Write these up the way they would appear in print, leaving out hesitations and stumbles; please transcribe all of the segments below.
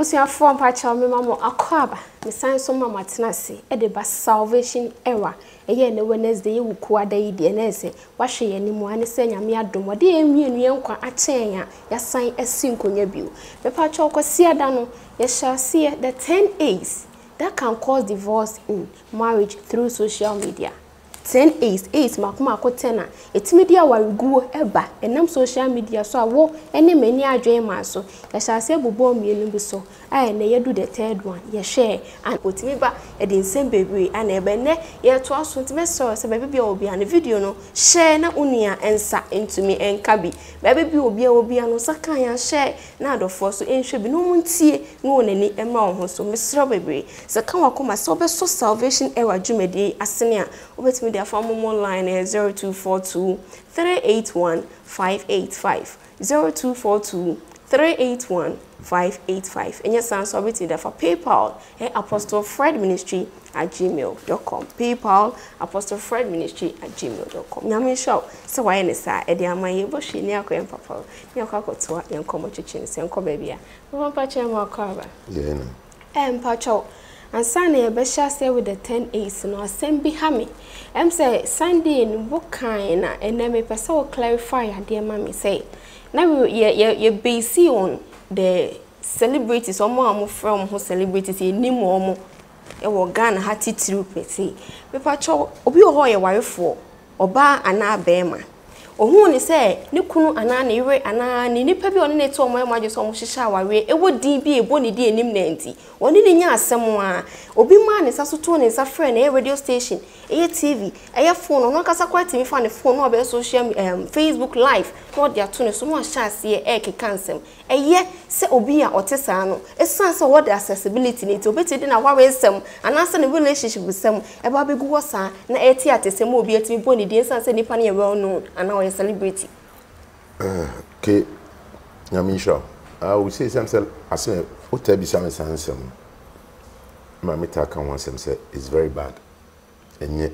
Abusuafo mpacha me mama akwaba me san so mama tenase e de ba salvation era eye ne Wednesday ye wuku adai de na ese wahwe ye nimu ane se nyame adom de enwienu ye nkwa achen ya yasan asi nkonya bio me pacha okwasi ada no ye shall see the 10 A's that can cause divorce in marriage through social media. 10 A's makuma ko 10 a etimi dia wariguo eba enam social media so awo ene mani adwen ma so ya shase bobo mienu bi so ai na yedu the third one ye share and otimi ba e de nsem bebre ana ebe ne ye to aso ntime so se bebe bia obi an video no share na unia ensa entumi enka bi bebe bia obi an saka ya share na adofo so enhwe bi no muntie no onani ema wo ho so mesro bebre se kan wakoma so be so salvation era dwumedi asene a obetimi their form online is 0242 381 585 0242 381 585 and yes answer bit there for PayPal apostlefredministry@gmail.com PayPal apostlefredministry@gmail.com nyame show so why ne sa e de amaye bo hwe ni akoyen papa ni akwakoto yen komo chichi se enko ba bia mo pa che mo akwa yeah no pacho and Sunday be share say with the 10 A's no asem bi ha me say Sunday no bokan na ene me pese o clarify ade ma me say na ye base on the celebrities omo from who celebrities ni mo omo e wo Ghana ha titiri pese me pacho obi ho ye warefo oba ana bema ohun ni say ni kunu ana na ire ana ni nipa bi on na eto omo emaje so omo hihya aware e wo din bi ebo ni di enim na nti oni ni nya asem a obi ma ne sa so to ne sa friend e radio station e TV e phone no kasa kwa TV fa ne phone no be social Facebook live no dia to ne so no ahya ase e kekansem e ye se obi a otesa no e san se what accessibility ni to obeti di na wawe nsem ana se ne relationship sem e ba be gu wo sa na e ti atesem obi atimi bo ni di san se nipa ne well known ana a celebrity. Okay, Yamisha, I will say something. I say, what tell me something. My metaka one say it's very bad, and yet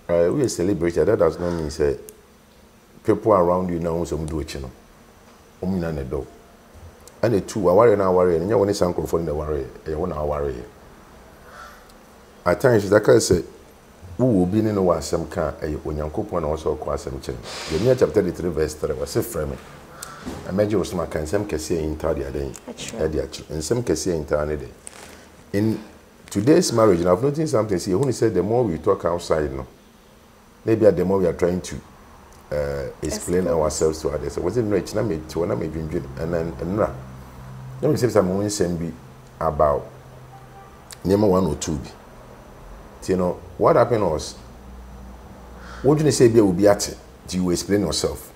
we are celebrity. That does not mean say people around you now some do it, you know. Omina ne do, and the two are worrying, and you want to sound for the worry. You want to worry. At times, that can say. Who will be in the wasam can a Yankopo also quasam chain. The near chapter 3 verse 3 was a frame. I imagine was my can some cassia in Tadia day, and some cassia in Tana day. In today's marriage, and I've noticed something. See, who said the more we talk outside, no, maybe the more we are trying to explain ourselves to others. So, was it rich? Not made to one, I made dream, and then, let me say some send be about number 1 or 2. You know, what happened was, what do you say will be at it? Do you explain yourself?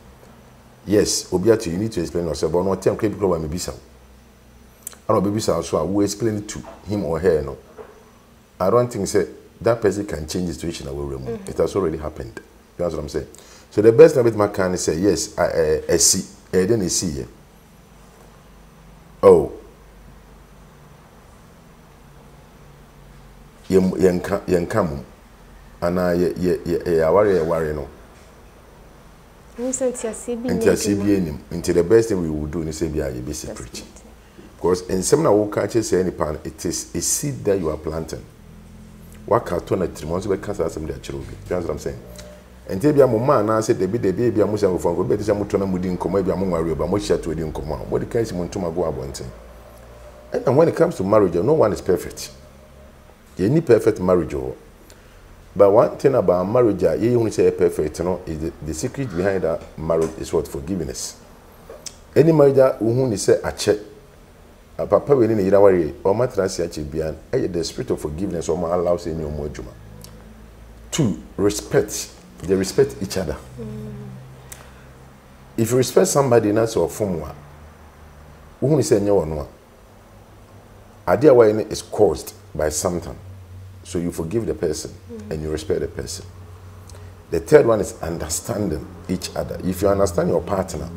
Yes, Obiati, you need to explain yourself, but not 10 people will be so. I don't be so, so I will explain it to him or her. No, I don't think say, that person can change the situation I will remove. It has already happened. You know what I'm saying? So the best of it, my can is say, yes, I see, then I see. Oh. Yenkamu ana ye worry no until the best thing we will do is say be secret because in some na wo catch say any pan it is a seed that you are planting what can turn a 3 months we can say some dey chiro bi you know what I'm saying until bia mo man na say de bi bia mo say go for go be say mo to na mo di nkomo bia mo nware ba mo share to di nkomo what the can say mo ntoma go abonten and when it comes to marriage no one is perfect. You need perfect marriage, but one thing about marriage, you only say perfect, you know, is the secret behind that marriage is what forgiveness. Any marriage who say a check, a papa will in a worry or matters beyond the spirit of forgiveness or my allows in your more juma. 2, respect. They respect each other. If you respect somebody, that's your form one. Who say no one? Idea why is caused by something. So you forgive the person and you respect the person. The third one is understanding each other. If you understand your partner,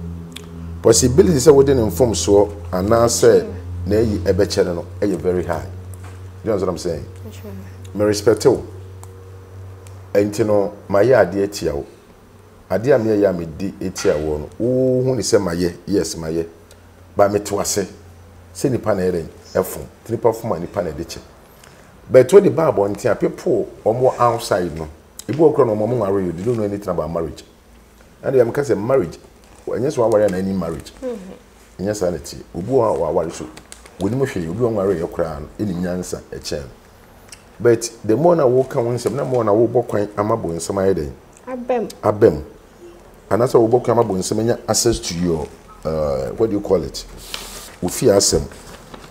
possibility say within inform so and now say na you ebe channel no very high. You know what I'm saying? Me respect you. And you know my ade atia wo. Ade am me di atia wo no. Wo hu ni say my yes my but me to ase se nipa na eren efun nipa fuma nipa na deche but what the bible ntia people omo outside no ibu okro no omo nware you don't know anything about marriage and am ka say marriage when so aware na any marriage nya sanity obu wa aware so woni mo hwe obi nware ye kra no eni nyansa e chen but the more na wo kan wonsem na more na wo bokwan amabo nsem ayeden abem and that's how we come about access to your what do you call it? Ufi asem.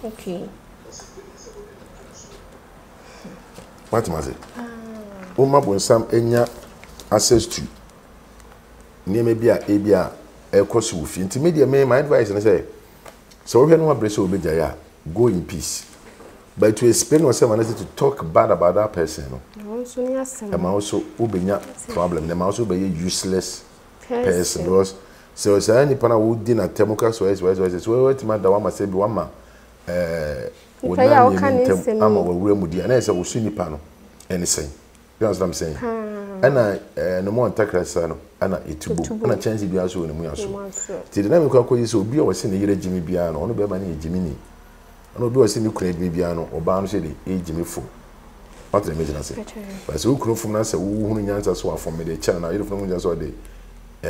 Okay. What was it? Uma bonsam enya access to name bia ebia ekwoso ufi. Nti media my advice na say so we no abrese obeja ya go in peace. But to explain yourself and to talk bad about that person no. Also ni asem. Am also ubenya problem. Dem also be useless person because so any pana would dinner temuka so so what man da wama say bi wama ama wawure mudi na say wo su nipa no anything you know what I'm saying and no more takrasa no ana etubu ana chance bi aso ne mu yaso ti na me kwa koyi so obi o wase ne yire jimi bia no ono be ma ne jimi ni ono obi wase ne kura jimi bia no oba no se de jimi fo what the imagine say but so kuro fum na say wo hunu nyansa so afom me de chana na yire fum nyansa so de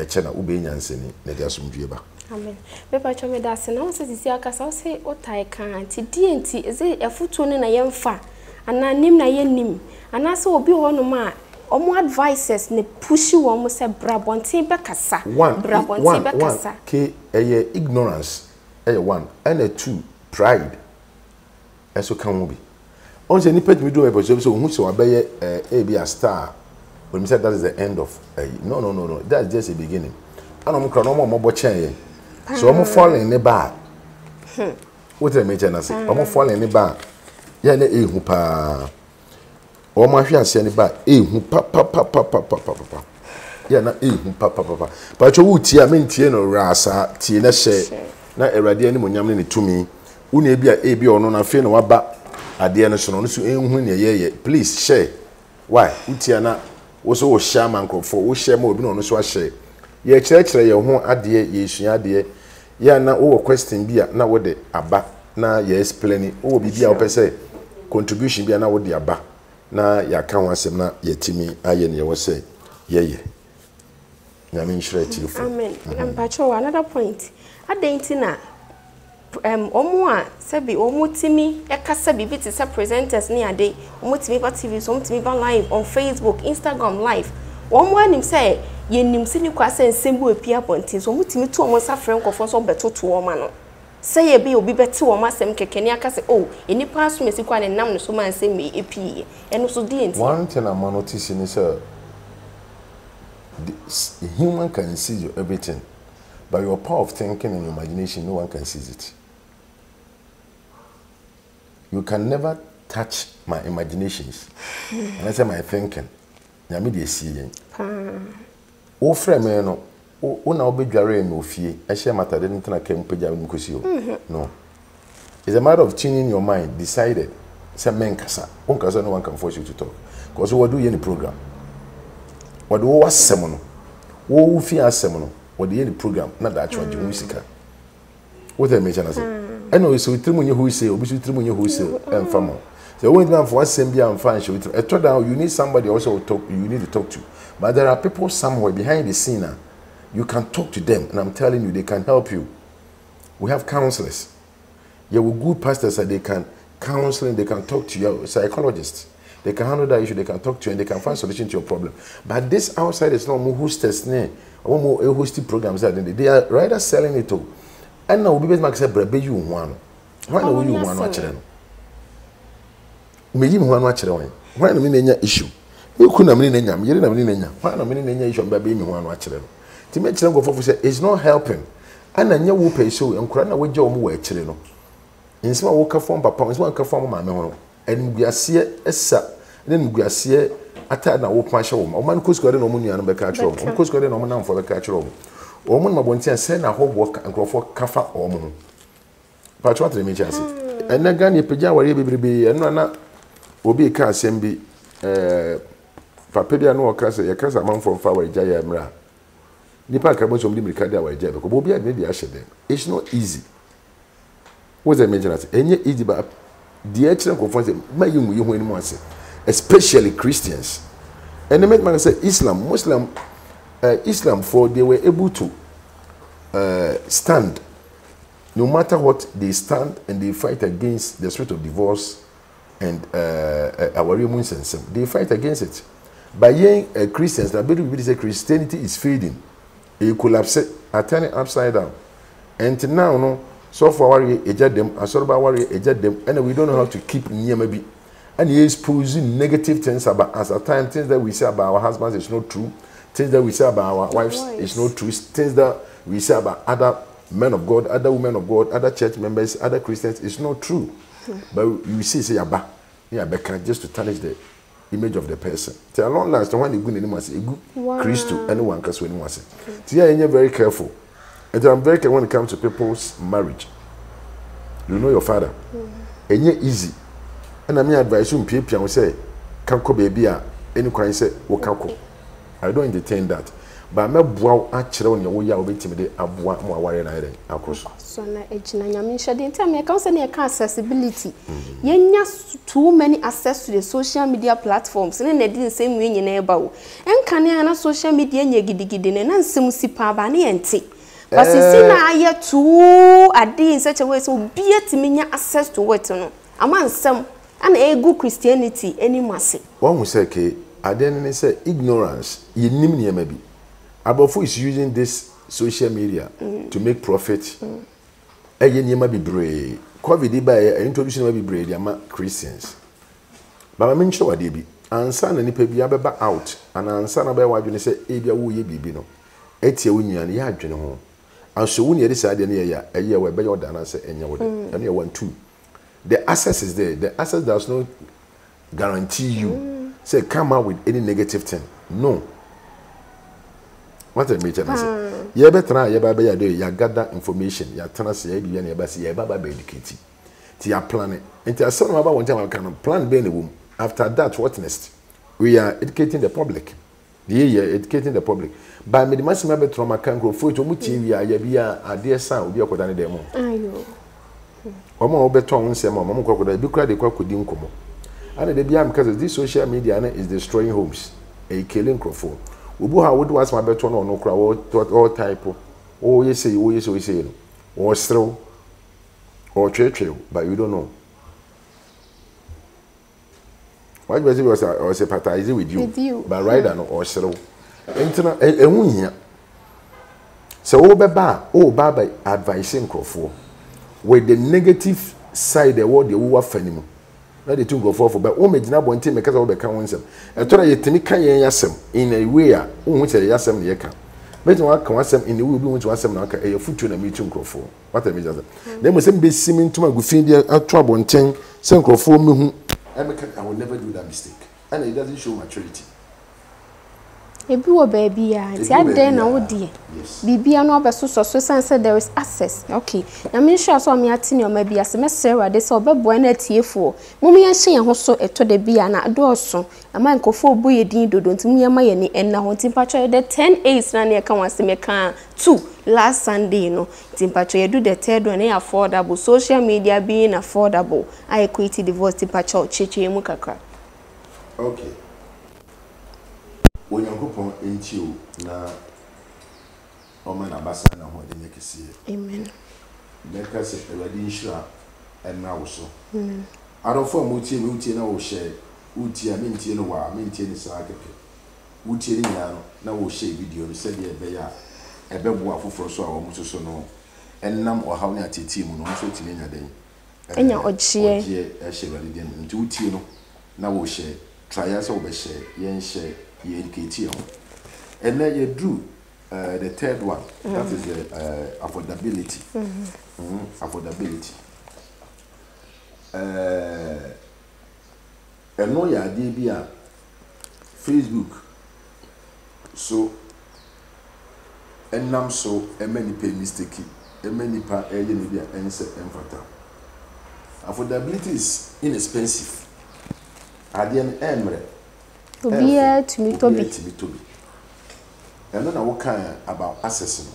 chena ube nyanseni na dia somdue ba amen bepa chome da se na wo se sisi aka sa wo se otai kan anti dienti eze efutu ne na yemfa ana nim na yenim ana se obi ho no ma omo advices ne pushi wo mo se brabontin be kasa brabontin be kasa ke eye ignorance eye one and a two pride eso kan wo bi on se ni pet mi do e bo so hu se wa be ye e be a star. When we said that is the end of no, that's just a beginning. I don't know more chain. So I'm falling in the bar. What I mention, I say, I'm falling in the bar. Yeah, who pa. Or my fiancé in the bar, who papa. Yeah, not who papa. But you would tear me no rasa, tina share. Not a radiant munyam to me. Unabia AB or no, I feel no about at the end of so please share. Why? Utiana. Also share man for wo share mo obi no no so share ye kire ye ho ade ye sua ade ya na wo question bia na wo de aba na ye explain wo bibia wo pese contribution bia na wo de aba na ya ka ho asem na ye timi aye ne ye wo say ye nyame nshire ti fo amen ampacho another point adenti na omo a sebi omo timi ekasa bibi ti se presenters ni ade omo timi ba TV so omo timi ba live on Facebook Instagram live omo anim say yenim se ni kwase nsembu epia pontin so omo timi to omo safre nkofo so betoto omo no say ye bi obi beti omo asem keke ni aka say oh enipa aso mesi kwa ne nam no so man say me epie eno so di enti one thing I notice is the human can see everything but your power of thinking and your imagination no one can see it. You can never touch my imaginations. And I say my thinking. Nyame de see. O frame no. O na obedware no fie. E share matter de ntina kem pagya mu kosi o. No. It's a matter of tuning your mind, decided. Say men kasa. On kasa no one can force you to talk. Because what do you in the program? What do wasem no? Wo fi asem no. What do you in the program? Not that actual music. What I mention say. I know so trimunye who say obi so trimunye who say emfamo. So when you for asem bia emfa show it told down you need somebody also talk you need to talk to. But there are people somewhere behind the scene you can talk to them and I'm telling you they can help you. We have counselors. Yeah, we good pastors that they can counsel, they can talk to you, psychologists. They can handle that issue, they can talk to you and they can find solution to your problem. But this outside is not more hostess or more hosting programs that they are rather selling it to. And now we be make say brebe you one. Why no you one actually no? Me yi one actually one. Why no me nenya issue? You could na me nenya, me yere na me nenya. Why no me nenya issue brebe me one actually no? Ti me kire go for say it's not helping. And anya wo pay so enkura na we gye omo wo akire no. Insima wo ka form papa, insima ka form ma me ho no. Enguase esa, na enguase ata na wo pa hye wo ma. O man koskore na omo nua no be ka akire wo. Koskore na omo na mfo be ka akire wo. Omo ma bontia say na ho wo nkrofo kafa omo. Pa twa tre me chance. Ena ga ne pagya ware bebrebe eno na obi ka asem bi papa bia no ka say yakasa manfo fa wa gya ya mra. Nipa ka bo so mdi brika dia wa gya be ko obi a me dia hye dem. It's not easy. what's the major that any easy but the excellent conference my you when one say especially Christians and the man say Islam Islam for they were able to stand no matter what they stand and they fight against the spirit of divorce and our human sense they fight against it by young Christians that people say Christianity is fading it collapse turning upside down and now no so for warrior ejad them asorba warrior ejad them and we don't know how to keep near maybe and he is posing negative things about us at times things that we say about our husbands is not true things that we say about our wives is not true things that we say about other men of God other women of God other church members other Christians is not true but you see say yaba just to tarnish the image of the person till long last when you go in must Christ anyone can when was it you're very careful. And I'm very careful when it comes to people's marriage. You know your father. And yet easy. And I mean advise you people and say, Kanko baby any kind say Wakanko. I don't entertain that. But I'm not wow actually on your way out waiting me abwa more warrior and across. So na ejina nyame nhade ntem me kan say na accessibility. Yenya too many access to the social media platforms. Na di nsem we nyina e ba wo. Enka ne na social media nya gidigidi ne na nsem sipa ba ne ente. But see na aye too ade in such a way so be it me access to it no ama nsem ana egu Christianity any masse one who say ke ade ne say ignorance yenim ne ma bi abofo is using this social media to make profit eye ne ma bi bre covid ba introduction ma bi bre dia ma Christians ba ma nche wade bi ansa na nipa bi abeba out ana ansa na ba wadwene say e bia wo ye bibi no etie wo nyane ya adwene ho and so when you decide a year where better than answer and you want to the access is there the access does not guarantee you say come out with any negative thing no what I mean say you better you gather information you transfer you be na say you baba be educate ti ya plan it you some about one time can plan be in the womb after that what next we are educating the public educating the public by me the maximum bet trauma can grow for to muti wi ya bia ade san obi akoda ne dem ayo omo obeto nsem omo kokoda bi kura de kwakodi nkomo and the bia because this social media is destroying homes a killing crofo obu ha would was my beto no kura all type oh yes say no or stro or tretre but you don't know why was sympathize with you but right or stro entina ehun hia so wo beba o baba advising crofo with the negative side the word the wo afanimu na the two go for but o megina bonte me kasa wo be kan wonsem etora yetimi kan yen yasem in a way a wo che yasem ne yeka betin wa kan wasem in the way bi wo che wasem na ka e futu na meeting crofo what I mean just dem mo sem be simi ntuma gufin dia atwa bonten sem crofo mehu I will never do that mistake and it doesn't show maturity. Ebi wo baby ya nti ade na wo die bibia no obeso so sense there is access okay na me sure so me atini o ma bia se mesere de se obebo na tiefo mum ye hye ho so eto de bia na do so ama nkofo obu ye din dodo nti mum ma ye ni enna ho nti pacho de 10 na ne ka wase me ka 2 last Sunday no nti pacho ye do the third one affordable social media being affordable I equity divorce nti pacho cheche mu kakra okay. When you go into you na oman abasa na ho de nekese amen make us already insure and now so I don't form utie na wo share utie mentie no wa mentie ni sa kepe utie ni na wo share video no se de be ya ebebo afoforo so a wo muso so no ennam o hawo ne ateti mu no so timi nya den enya ogie e share already den nti utie no na wo share try as wo be share yen share you educate you. And then you do the third one, that is the affordability. Affordability. And no ya idea Facebook. So and now so a many pay mistake, a many pa media and say enfata. Affordability is inexpensive. At the end, Obiya to me to be. And then I will care about accessing.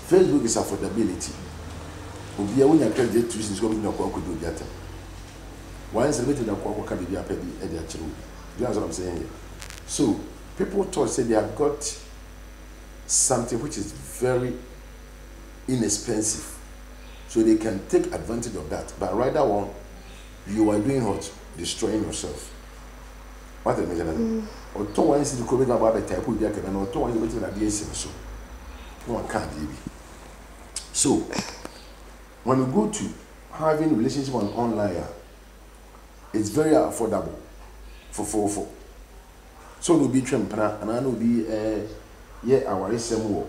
Facebook is affordability. obi a wonya credit to is going to go do that. Why celebrate the Kwako can be a baby at their children? You know what I'm saying here? So people thought say they have got something which is very inexpensive. So they can take advantage of that. But right now, you are doing what? Destroying yourself. What am I saying? Or two ones in the COVID about the type of jacket and or two ones waiting at the so. No one can't leave. So when we go to having relationship on online, it's very affordable for. So no be trempana and I know be our SMO.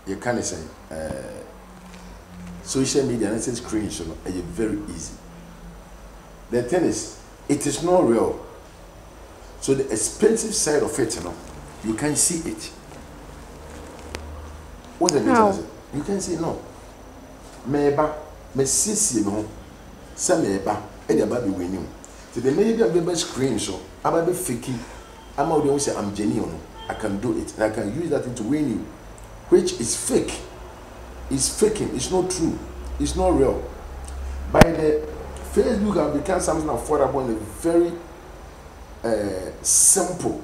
You can say social media and screen so are very easy. The thing is, it is not real. So the expensive side of it, you can see it. What's the difference? You can see no. Meba, me sisi no. Sa meba, e dey about be winning. So the media be screen so, about be faking. I'm out there say I'm genuine. I can do it, and I can use that to win you, which is fake. It's faking. It's not true. It's not real. By the Facebook have become something affordable and very simple,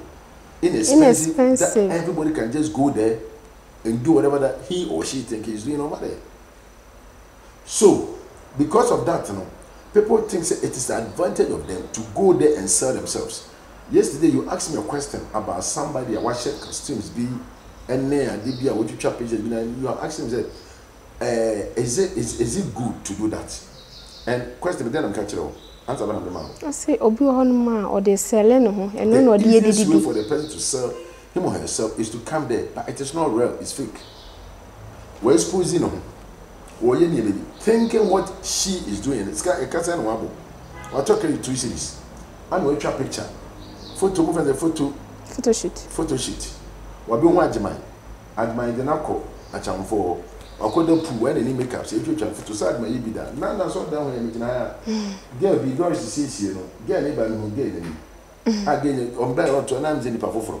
inexpensive. That everybody can just go there and do whatever that he or she think he's doing over there. So, because of that, people think it is the advantage of them to go there and sell themselves. Yesterday, you asked me a question about somebody I watched costumes be and there DBA what you chop pages and you are asking me is it good to do that? And question then I'm catching up. Answer about the man. I say obi honma or they sell no and no the easiest way for the person to sell him or herself is to come there, but it is not real, it's fake. We're exposing him. Thinking what she is doing. It's got a cancer and wabble. I'll talk to you 2 series. I'm going to take a picture. Photo shoot. Wabi wajimai. Admire the nako. Acham for. Akoda pu when any makeup. Say you try photo side my ibida. Na so down when you na. Girl be Doris see you know. Girl neighbor no girl ni. Again on by on to na mze ni pafoforo.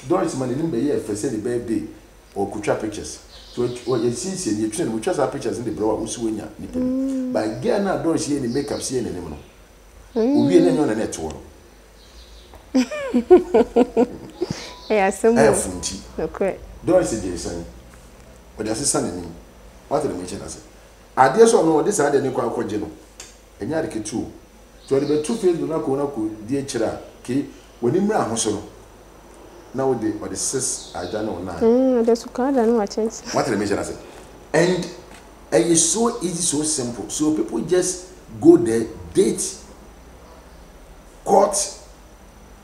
Doris man ni be here for say the birthday or kucha pictures. So what you see you train we trust our pictures in the bro usuwenya ni. But girl na Doris here ni makeup see ni no. Obi na nyo na net wo. Yeah, some funti. Okay. Doris is saying, but the assistant in him. What did I mention? I said, I dare so know this I didn't quite general. And yet, the two. So the 2 fields do not go, dear Chira, Key, when you ran Hosso. Now, the 6, I don't know now. That's what I don't watch it. What did I mention? I said, and it's so easy, so simple. So people just go there, date, court,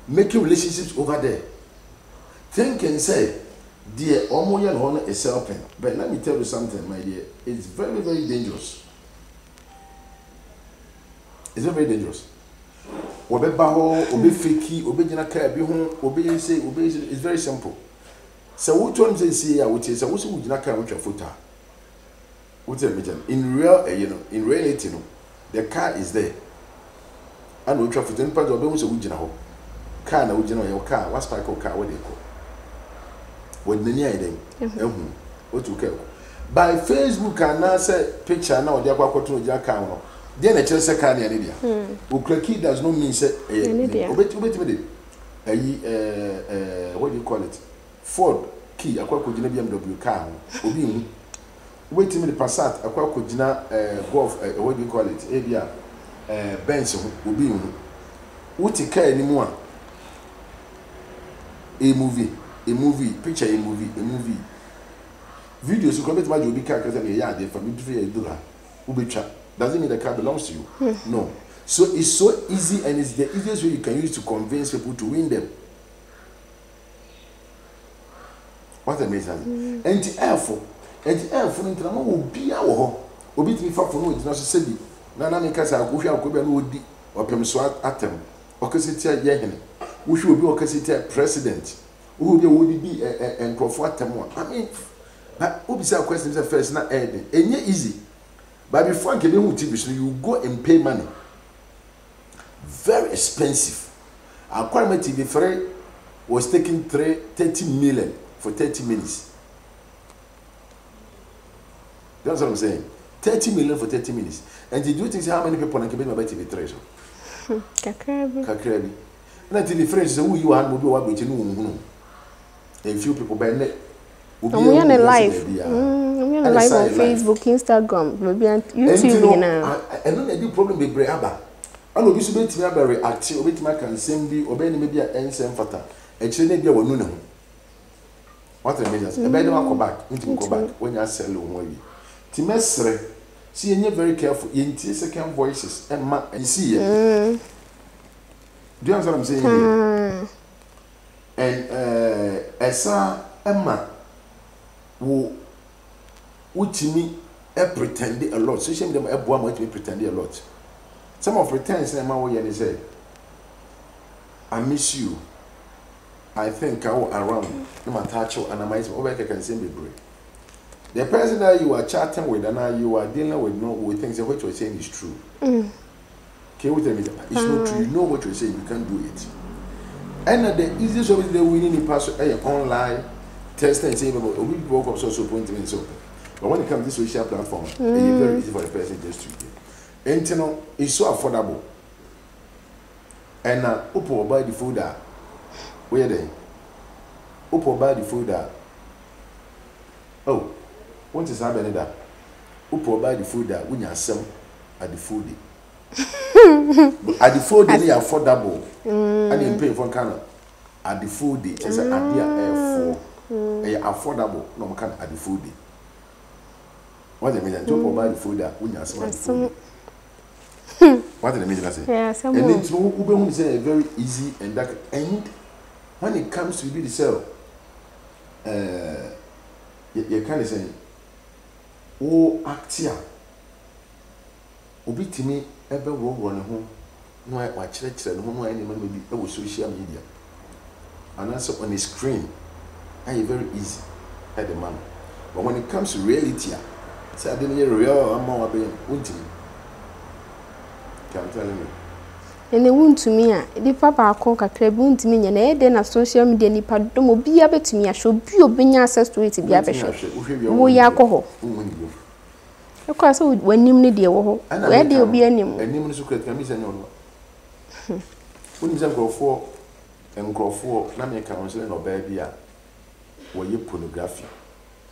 making relationships over there. Think and say, dear, Omoyan honor is helping. But let me tell you something, my dear. It's very, very dangerous. It's very dangerous. Obe baho, obe feki, obe jinaka, obe say, it's very simple. So what one say, I would say, so what's jinaka, which your foot are? What's the meaning? In real, in reality, the car is there. And we traffic in part of those who jinako. Car na ujina your car, what's park car, what they call. When the near them, what you care. By Facebook and answer picture now, they are going to your car. Then a chance a car near Lydia. Ukraki does not mean say, what do you call it? Ford key, a quack BMW car, Obi. Wait a minute, Passat, a quack golf, what do you call it? Avia Benson, Obi. What you care anymore? A movie, picture a movie. Videos you come to my Joby car because I'm a yard for me to feel a dollar. Ubicha doesn't mean the car belongs to you. No. So it's so easy and it's the easiest way you can use to convince people to win them. What's the meaning? And the airful in Tramo will be our Obi to me for no, it's not so silly. Nana make us a good would or Pemswat atom or Cassitia Yahin. Which will be a president, who will be and profit more. I mean, but Ubisa questions at first not adding. And yet easy. But before giving TV, you go and pay money. Very expensive. Our Kwame TV free was taking 30 million for 30 minutes. That's what I'm saying. 30 million for 30 minutes. And did you think how many people can be my baby treasure? Kakrabi. And until the friends who you are, will be what we know. A few people by net. We are on live. We are live on Facebook, Instagram, YouTube now. And then the problem with Breaba. I know this will be very active, obey my consent be obeying maybe an same fatter. And she may be a woman. What a measures. A better go back, into go back when you sell one. Timesre, see, and you're very careful in 2 second voices and see it. Do you understand what I'm saying? And Esa Emma who to me pretend a lot. So she them a boy might be pretending a lot. Some of pretends and my way and say, I miss you. I think I will around my touch and I might over can send me break. The person that you are chatting with and now you are dealing with things that what you're saying is true. Can you tell me that it's not true? You know what you're saying, you can't do it. And the easiest way they winning the password online test and say about we broke up social appointments open. But when it comes to this social platform, it's very easy for the person just to do. And you know, it's so affordable. And Upo buy the food that where they Upo buy the food that what is happening that Upo buy the food that when you sell at the food at the food they are affordable and you pay for kind at the food day just at the affordable no can at the food day what the mean to buy the food that when you sell what the mean say and it's no say very easy and that and when it comes to be the sell you kind of say actia obi timi ebe wo ne ho no wa kire no ho any man be e social media and also on the screen and very easy at the man but when it comes to reality say I didn't real am wa be untimi can tell me and they won't to me the papa call kakra bi untimi nya na e dey na social media nipa dom obi a betumi a show bi obi access to it bi a be show wo ya ko because when you need the wo where dey obi anim anim so kra kan mi say no when you go for na me kan so no ba bia wo ye pornography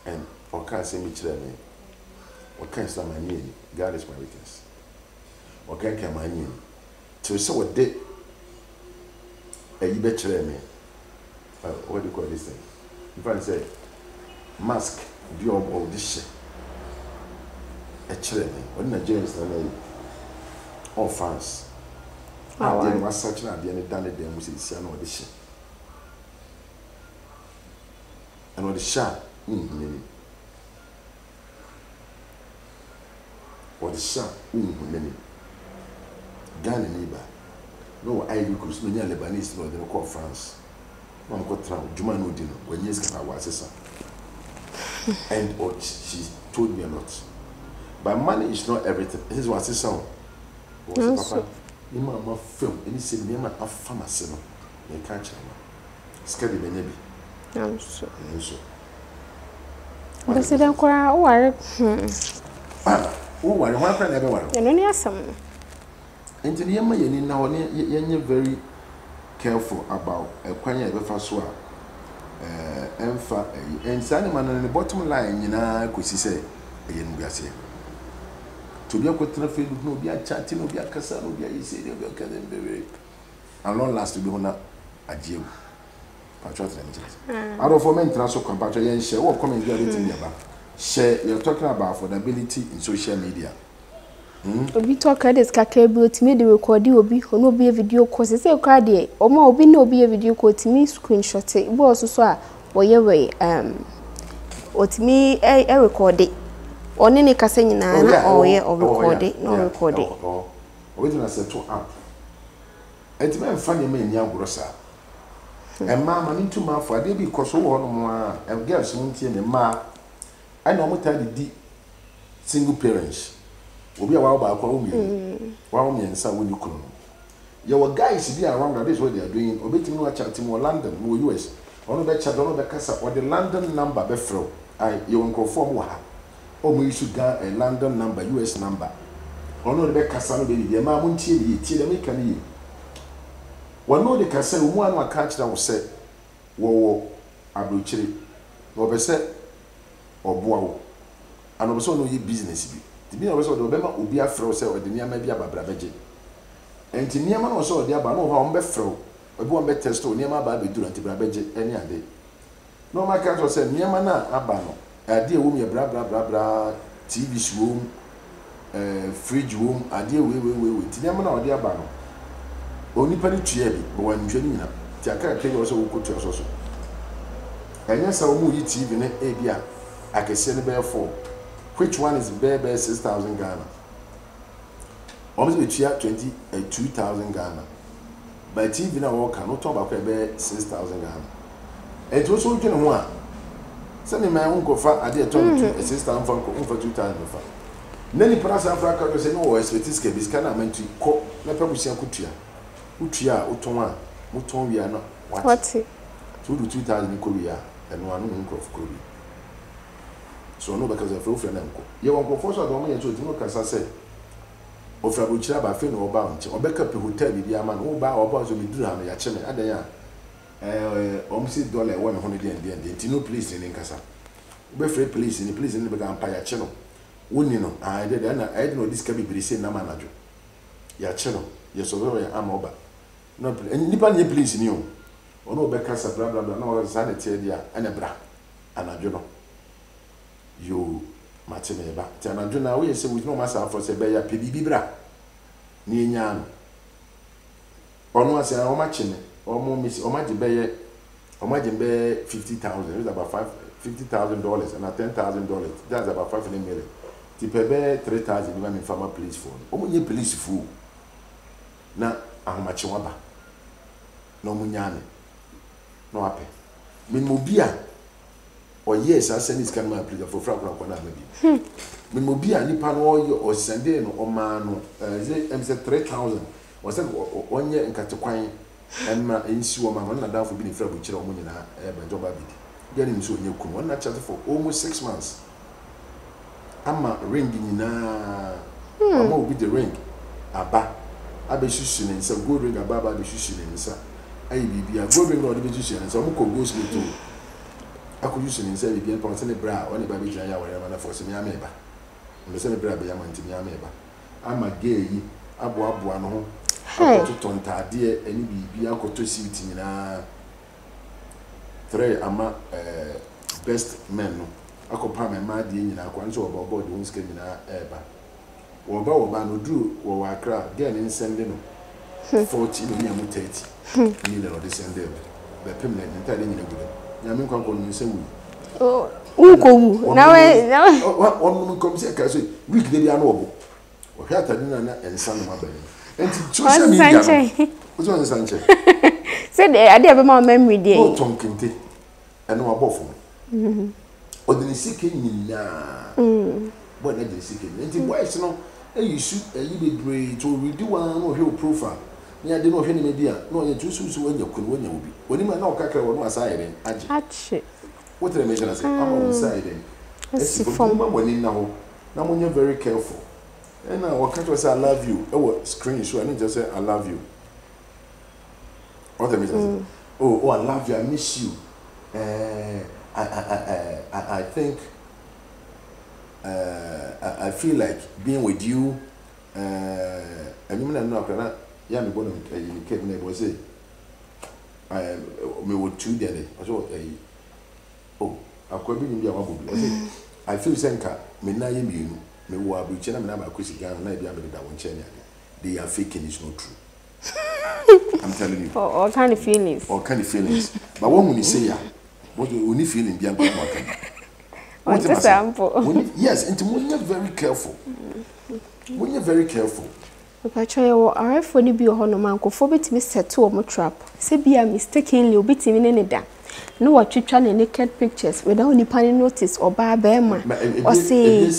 and o kan say me kire me o kan say mani God is my witness o kan kan mani to so what dey you be kire me what do you call this thing if I say mask do all this shit a children, when Nigerians are all fans. I didn't was such an idea done it, then we see an audition. And what the shot, or the shot, Ghana neighbor. No, I because no Lebanese, no, they call France. One got travel, Jumano dinner, when years can I was a son. And what she told me a lot. But money is not everything. This is what his son was. Papa, you mama film, and he said, Nema, a pharmacy. You can't tell me. Scared the baby. I'm so. But I said, I'm quite one friend everyone. And only some. And to the Yama, you're very careful about a quanya ever fast swap. And Sandman on the bottom line, you know, could she say, to be a quarter field, no be a chatting, no be a cassa, no be a say, no be a cousin, baby. And long last to be on a Jew. Patriot out of men transfer compatriot and share what coming here written about. Share you're talking about affordability in social media. We talk at this kakable to me the record will be no be a video course. Say card or more be no be a video call to me screenshot it was so or your way or to me a record it. On any casting or record it, no record it. We didn't set to up. It's very funny, me, young grocer. And mamma, into my for they because one more and girls won't hear me, ma. I know what I did single parents. Will be a while by while me and son when you come. Your guys be around that is what they are doing, or betting no chatting or London, or US, or no better, or the Casa, or the London number, Befro. You won't conform. o mo issue ga a London number US number ono de kasa no be di ma mo ntie ni tie de make ni wono de kasa o mu anu aka kira wo se wo abrochire no be se oboa wo ano be se no yi business bi ti bi no be se o be ma obi afro se o de niam bi ababra beje enti niam na o se o de aba no ho o be fro obi won be test o niam aba be duru anti bra beje eni ade no ma ka to se niam na aba no ade wo me bra TV show fridge room ade we ti niam na o de aba no oni pa ni tue bi bo wan nhwe ni na ti aka ka yo so wo kotu so so enya sa wo mu yi TV ne e bia akese ne be 4 which one is be 6,000 Ghana almost be tua 22,000 Ghana by TV na wo ka no to ba ko be 6,000 Ghana e to so dwene ho a se me mai unko fa ade to 6,000 fa unko 2,000 fa nani prasa Africa ko se no wo expect ke biska na mantu ko na pa busia kutua utua uton a muton wi ana wati so do 2,000 ko wi a eno anu unko ko wi so no because of ofra na nko ye won ko force do mo ye so timo kasa se ofra bo chira ba fe no oba nche obeka pe hotel bi ama no oba oba so mi duru ha no ya cheme adan ya omsi dollar won ho ne den ti no place ni nkasa be free place ni be ga ampa ya che no woni no I did no this can be brese na manager ya che no ye so be ya ama oba no nipa ni place ni o ono obeka sa bla bla bla na o sa ne tie dia ene bra anajo no yo mateme ba ti anajo na we se we no masa for se be ya pe bibra ni enya no ono ase na o ma chene o mo misi o ma je be ye o ma je be 50,000 is about $50,000 and $10,000 that's about 5 million ti pe be 3,000 even in farmer police for o mo nye police fu na ahomache wa ba na o mo nyane no ape min mo bia o yes asend is can my please for fra kwa na bi min mo bia nipa no o sende no o ma no say 3,000 o say onye nkatekwan emma ensi wo ma na dafo bi ni fra bu kire o mo nyina ba joba bi dia ni so onye kun on na chat for almost 6 months ama ring nyina ama obi the ring aba abeshushi ne nsa gold ring aba abeshushi ne nsa ayi bibia gold ring no de beshushi ne nsa mo ko go school to akuyushi ne nsa bibia pa se ne bra o ne ba be jira ya wore ma na force me ameba me se ne bra be ya ma ntimi ameba ama geyi abo no ho akoto tontade eni bibia akoto seat nyina 3 ama best men no akopa me ma de nyina akwa nso obo board won ska nyina eba wo ba no dru wo Accra girl in sende no 40 no nyamu 30 ni le no de sende be pem na ntade nyina gudu nyame nkwa ko no nsewu oh unko na we on kom se ka so week de bia no obo wo hwa atade na ensa no mabani enti social media no so nsanche said ade be ma memory dey o tonkente eno abofo odini sike nyina boy na de sike enti boys no eyisu eyi bebre to read one no hwe profile ni ade no hwe ni media no ye tususu wanya kun wanya obi oni ma na okakra wono asayere age what the measure say am on side esi from ma wani na ho na munye very careful and now what can say I love you screen show and just say I love you what the measure say oh I love you I miss you I think I feel like being with you and you know akra ya me bono you came na was say me would two there so oh akwa bi ni bia wabobi I say I feel senka me na ye mienu me wo abuche na me na ba kwesi gan na bia be da won che ne they are faking it's not true I'm telling you all kind of feelings but when you say ya what you need feeling bia ba what example yes and when you're very careful Pacho yo arefo ni bi ho no mankofo betimi settle mo trap se bia mistakenly obetimi ne da no watwetwa ne naked pictures without ni pan notice oba ba ma o say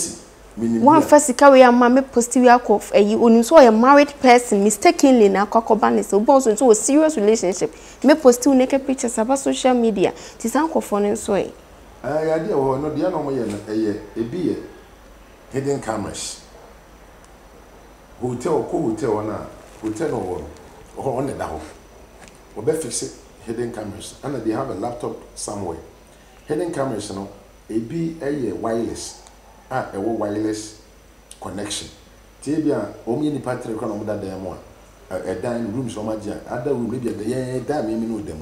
one first we am me post we akof ayi onu so a married person mistakenly na akokoba ne so bon so serious relationship me post naked pictures about social media ti san kofo ne so ya dia ho no dia no mo ye no eye ebi ye hidden cameras. Hotel na hotel no on the daho. Obe fix it hidden cameras and they have a laptop somewhere. Hidden cameras no e be a wireless. A wireless connection. Tibia omi ni patre kwa no da dem a dining room so magia other room maybe the da me no dem.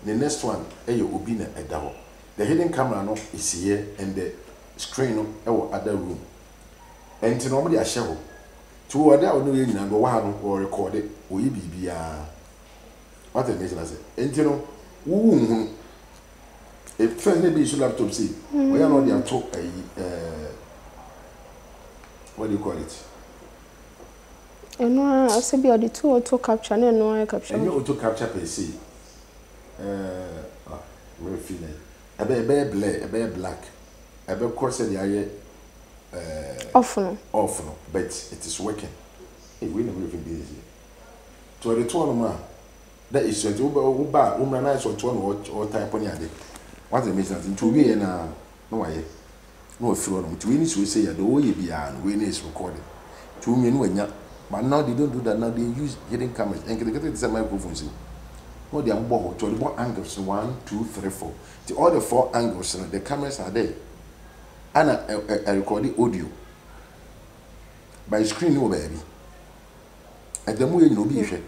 The next one obi na daho. The hidden camera no is here and the screen no other room. And nobody a show. To what I know you go one or record it or you be what the nation has and you know if first maybe you should laptop see we are not there talk what do you call it? And no I say be the two auto capture no capture. And you auto capture per se very feeling a bear black a bear course the aye off no, but it is working. Hey, we never even busy. To the two man, that is so uba nice or two or type on yard. What the mission to be na no way. No throne to win we say the way be and when is recorded. 2 men when ya, but now they don't do that. Now they use hidden cameras and get the microphones. No, they are more to the more angles 1, 2, 3, 4. The other 4 angles, the cameras are there. And I recorded audio by screen no baby. At the moment, no be share.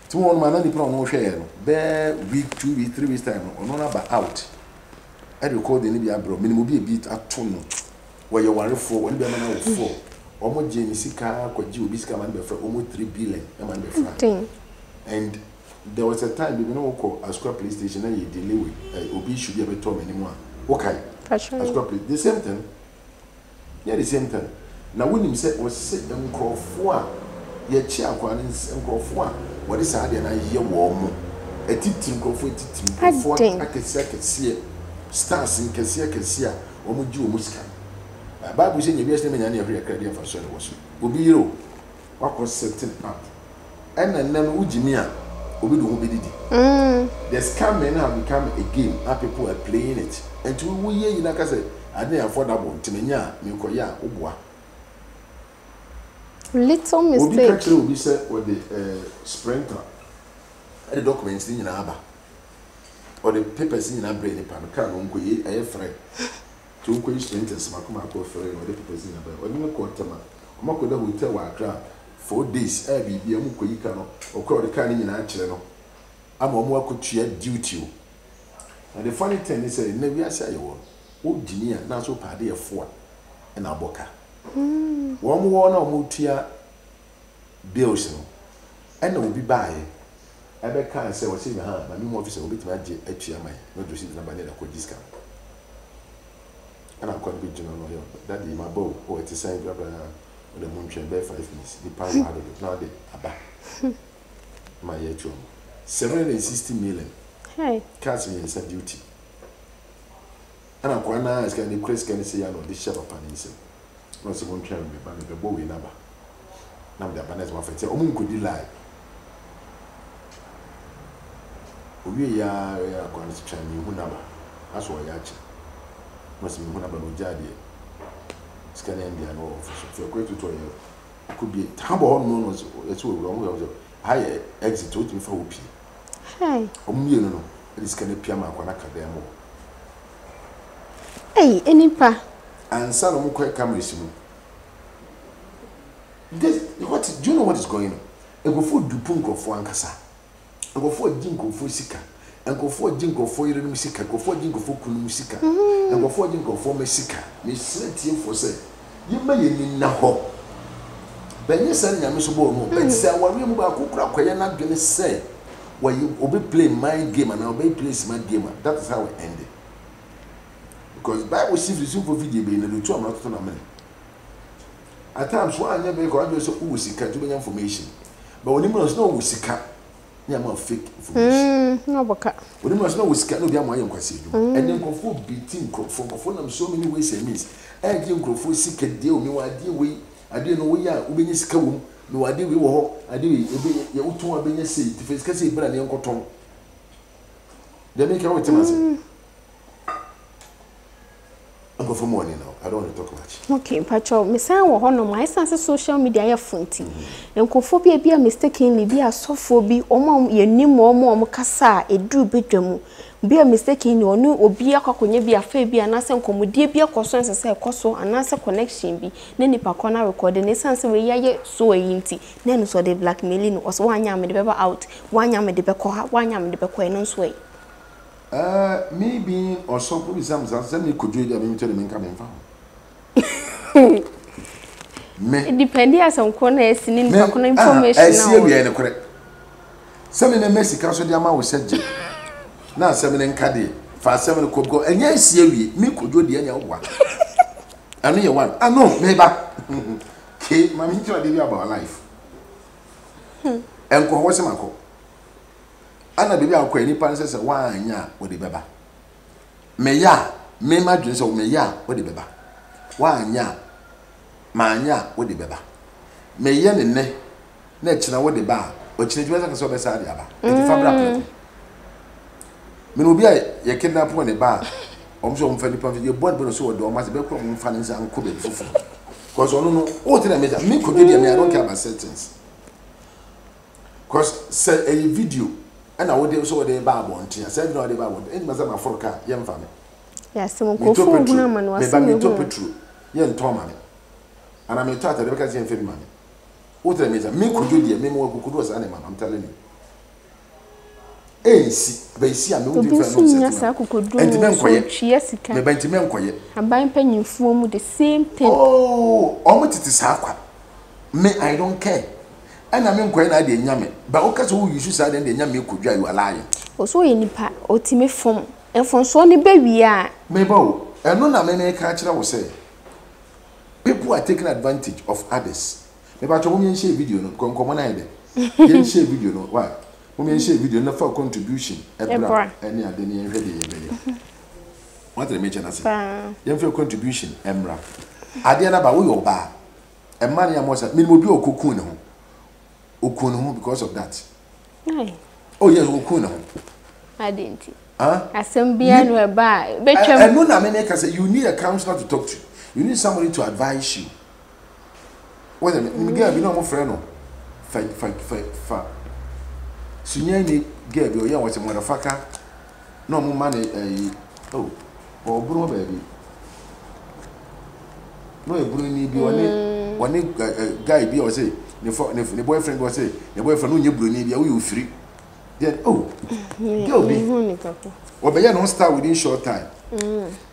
2 man, any problem no share. Bear week, 2 weeks, 3 weeks time, or no number out. I record the Libya bro, minimum be a bit at tone. Where you worry for, when the man 4. Almost Jamie car, could you be scammed for almost 3 billion a man before. And there was a time we no call a scrap police station and you delay with Obi should be able to tell me anymore. Okay. The same thing. Yeah, the same thing. Now when him said was sit and call for your chair and call for what is hard and I hear warm. A teaching call for it. I can see stars in Cassia, or Muju Musca. Bible saying you best name any every credit for so was. Ubiro, what was setting up. And then Ujimia, Ubidu Ubidi. The scam men have become a game, and people are playing it. And to we hear, like I said, I didn't affordable to Menya, Mukoya, Ubwa. Little mistake. Will be said with the sprinkler. The documents in Abba. Or the papers in a brain, Panakan, Uncle, a friend. 2 questions, Makuma, or the papers in a bed. Or no quarter, Mako will tell our crowd 4 days, every year, Mukoikano, or call the canning in our channel. I'm on more could share duty. And the funny thing is, maybe I say, oh, Jimmy, now so party of 4 and Aboka. One more no mutia bills, and will be by. I bet can't say what's in my hand. My new officer will be to my HMI, not to see the number that could discount. And I'm quite big general lawyer. That is my bow, or it's a sign of the moon train by 5 minutes. The power out of it now, they are my HM 760 million. Hey, Casting is a duty. And I'm quite nice. Can the Chris can say, I know this shop upon himself. No, so one train be by the bow in number. Now, the banners were for Omun could lie. We are going to try me, number. That's why I must be one about Jadi. Scanning the officer. If you're going to tell you, could be a humble known as it's all wrong. High exit to me for OP. hey, No, it is can appear my one academy. hey, any pa. And some of them quite cameras. What do you know what is going on? And go for Dupunko for Ankasa. And go for Jinko for Sika. And go for Jinko for Musika. Go for Jinko for Kumusika. And go for Jinko for Messica. Miss Sletty for say, you may in Naho. But yes, I am Miss Bono. But say, what we move out, I am not going to say. Well, you will be playing my game and I'll be playing my game. That is how it ended. Because Bible says the simple video being the two, I'm not going to know. At times, one never go out so who is to be information. But when you must know who is you are fake information. No, Boka. When you must know who is no be my own question. And then go for beating for them so many ways and means. I didn't go for sick a deal, no idea we. I didn't know we are Ubini's Kawum, no idea we were. I did you two are being said to face Cassie Brand and Uncle Tom. They make out to myself. And go for money now. I don't want to talk much. Okay, Pacho, Messiah or Honor, my son's social media funty. And cophobia be a mistakenly be a sophobia or mom, ye knew more cassa, a drew bedroom. Be a mistaken or new or be a cocoon, be a fabi, and answer commodity be a concerns and say a coso, and answer connection be. Nenny Pacona recording a sense of ye so a yinty. Then so they blackmailing was 1 yam the paper out, 1 yam the beco, 1 yam the beco, no sway. Me being or something with some me could do it, I mean, tell them coming from. It depends on some corners in information. I see we are correct. Some in the Mexican so the amount was said. Now 7 and Caddy, for 7 could go, and yes, we me could do the other one. I know you one. I know, maybe. Kate, my mentor idea about life. And what's my call? Anna baby, I'll quit any panses and 1 year with the beba. May ya, may my dreams of me ya with the beba. 1 year, my ya with the beba. May yen and ne, next now with the bar, which is better than so beside the other. And if I'm Minubia, you kidnap one a bar. I'm so unfairly pumped. Your board will so do must be from finance and could be full. Because I don't know what I made. Me could do me, I don't care about settings. Because say a video. And I would do so the Bible on tea. I said, no, the Bible. And Mazama Forca, young family. Yes, some go for woman was true. Young Tommy. And I'm a tartar because you're money. What I mean, me could do the memo who could was animal, I'm telling you. Eh, see, they see a new different. And the men quiet, yes, the Benjamin quiet. I'm buying penny form with the same thing. Oh, almost it is half. Me, I don't care. And I mean, quite I didn't yam it. But okay, so you should say that the yam could drive you a lion. Also, any part, ultimate form, and from Sony baby, maybe, and no, many catcher will say. People are taking advantage of others. Maybe I told me share video, no, come on, either. You share video, no, why? Women share video, no for contribution, and any other ready. What the major answer? You for contribution, Emra. I didn't know we bar. And money I must have been will be cocoon. Okuno because of that. Aye. Oh yes, Okuno. I didn't. Huh? Assembly no buy. I know that many can say you need a counselor to talk to. You need somebody to advise you. Whether me get be no more friend no. Fight. So you need get be you want a motherfucker. No more money oh bro baby. No e bro ni bi one guy be or say the boyfriend was say the boyfriend no nyebro bia we free then oh girl be obeya no start within short time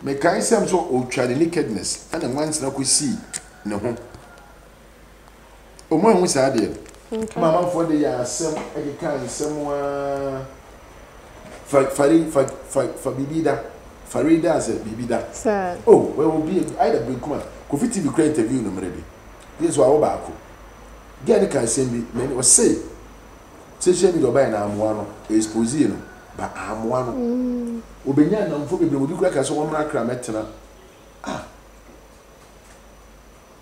me kan sem so o twa the nakedness and once na ko see ne ho o mo hu sa de mama for the ya sem e kan sem wa bibida farida as bibida oh we will be either be come ko fit be create interview no mrebe this wa wo ba ko get can send me many was say social media by na amwa expose no ba amwa no obenya na mfo bebre wodi kura ka so womra kra metena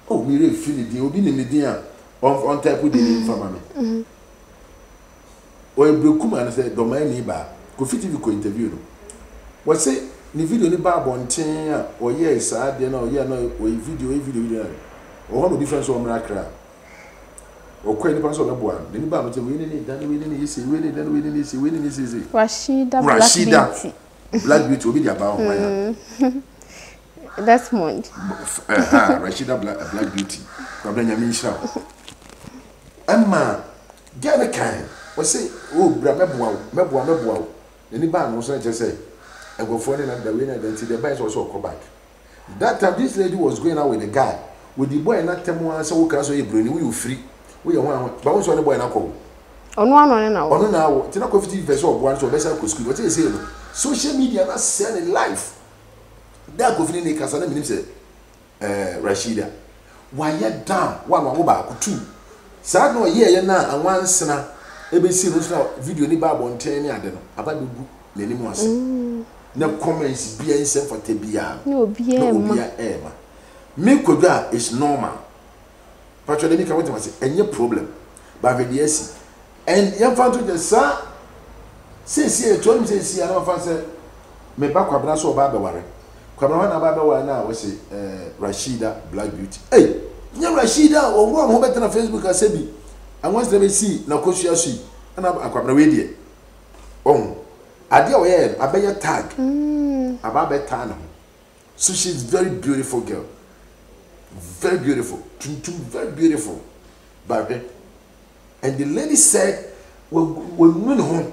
oh me re feel the obi ni medin a on type with the infama me o ebrekuma na say do man ni ba ko fit be ko interview no was say ni video ni ba bonten a o yes ade na o ye na o video o ho no difference o womra kra okwe ni panso na boa ni ba mo te we ni dan we ni yesi we ni dan we ni yesi we ni yesi Rashida Black Beauty obi dia ba ho ya that's month Rashida Black Beauty problem nya mi shira amma gana kan o say o bra meboa ni ba no so je say egofo ni na da we na dan ti the boy so come back that time this lady was going out with a guy with the boy na temo say wo kra so e bro ni we free we are one but we so the boy na call ono na wo tina ko 50 verse of one so be say ko school what you say no social media na sell life that go fini kasa na minim say Rashida why down one wo ba ko two sad no ye na anwansena e be see no so video ni ba bonten ni ade no aba be gu nani mu ase na comments bia nsem for te bia no bia ma me kodwa is normal but you dey come to say any problem but the yes and you want to just say told me say I don't fancy me back kwabra so ba be ware kwabra na ba wa na wo se Rashida Black Beauty hey nya Rashida o wo mo beta na Facebook asebi anwa se be si na kosua so na akwabra we die ade o ye abeye tag aba be tag no so she's very beautiful girl very beautiful very beautiful baby and the lady said we home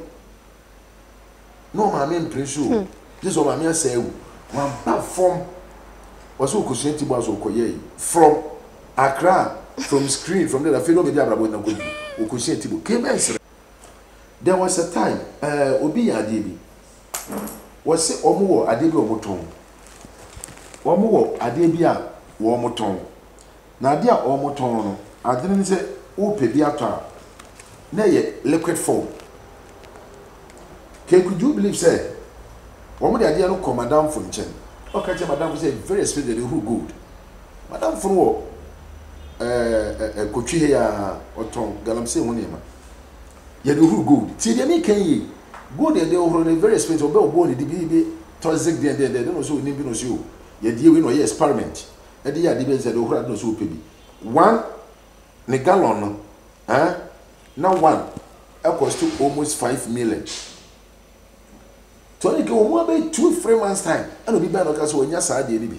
no ma me impressio this o ma me say one platform was so kosua ti bo so koye from Accra from screen from there feel media brabo na go okosua ti bo kebens. There was a time obi adebi was say omo adebi omoton omo adebi a wo omoton na ade a omoton no ade ni say wo pedi ato na ye liquid form. Could you believe say omo de ade no come madam for nchen okay che madam say very expensive who good madam for wo kotwi he ya oton galamsey ho nema ye do who good ti de me kan yi good de ohoro na very expensive obe obo ni bi toxic de no so ni bi no so ye die we no ye experiment e de ya de be say de ohoro no so pe bi one ne gallon no now one cost to almost 5 million. So you go about 2-3 months time and be better because when you say the bi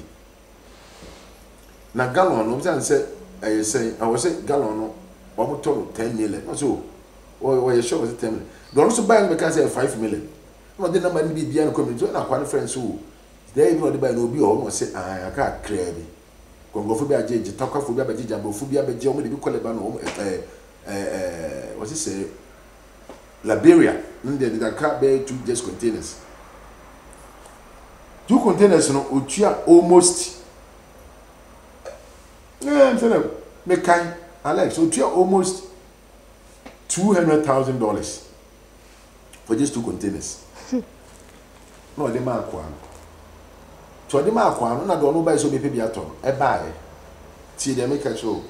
na gallon no say I was say gallon no almost 10 million so or you sure was 10 million don't also buy because say 5 million no the number be bia no come so na kwa friends so there you know the buy no be or no say I ka clear bi kongo bi ajeje takafo bi abeje jambofo bi abeje o mo de bi koleba no what is say Liberia in the car bear 2 just containers. 2 containers no otua almost I'm saying me kind Alex otua almost $200,000 for just 2 containers. No de ma kwa. So de ma kwa no na do no buy so be pe bi ato e buy. Ti de make show.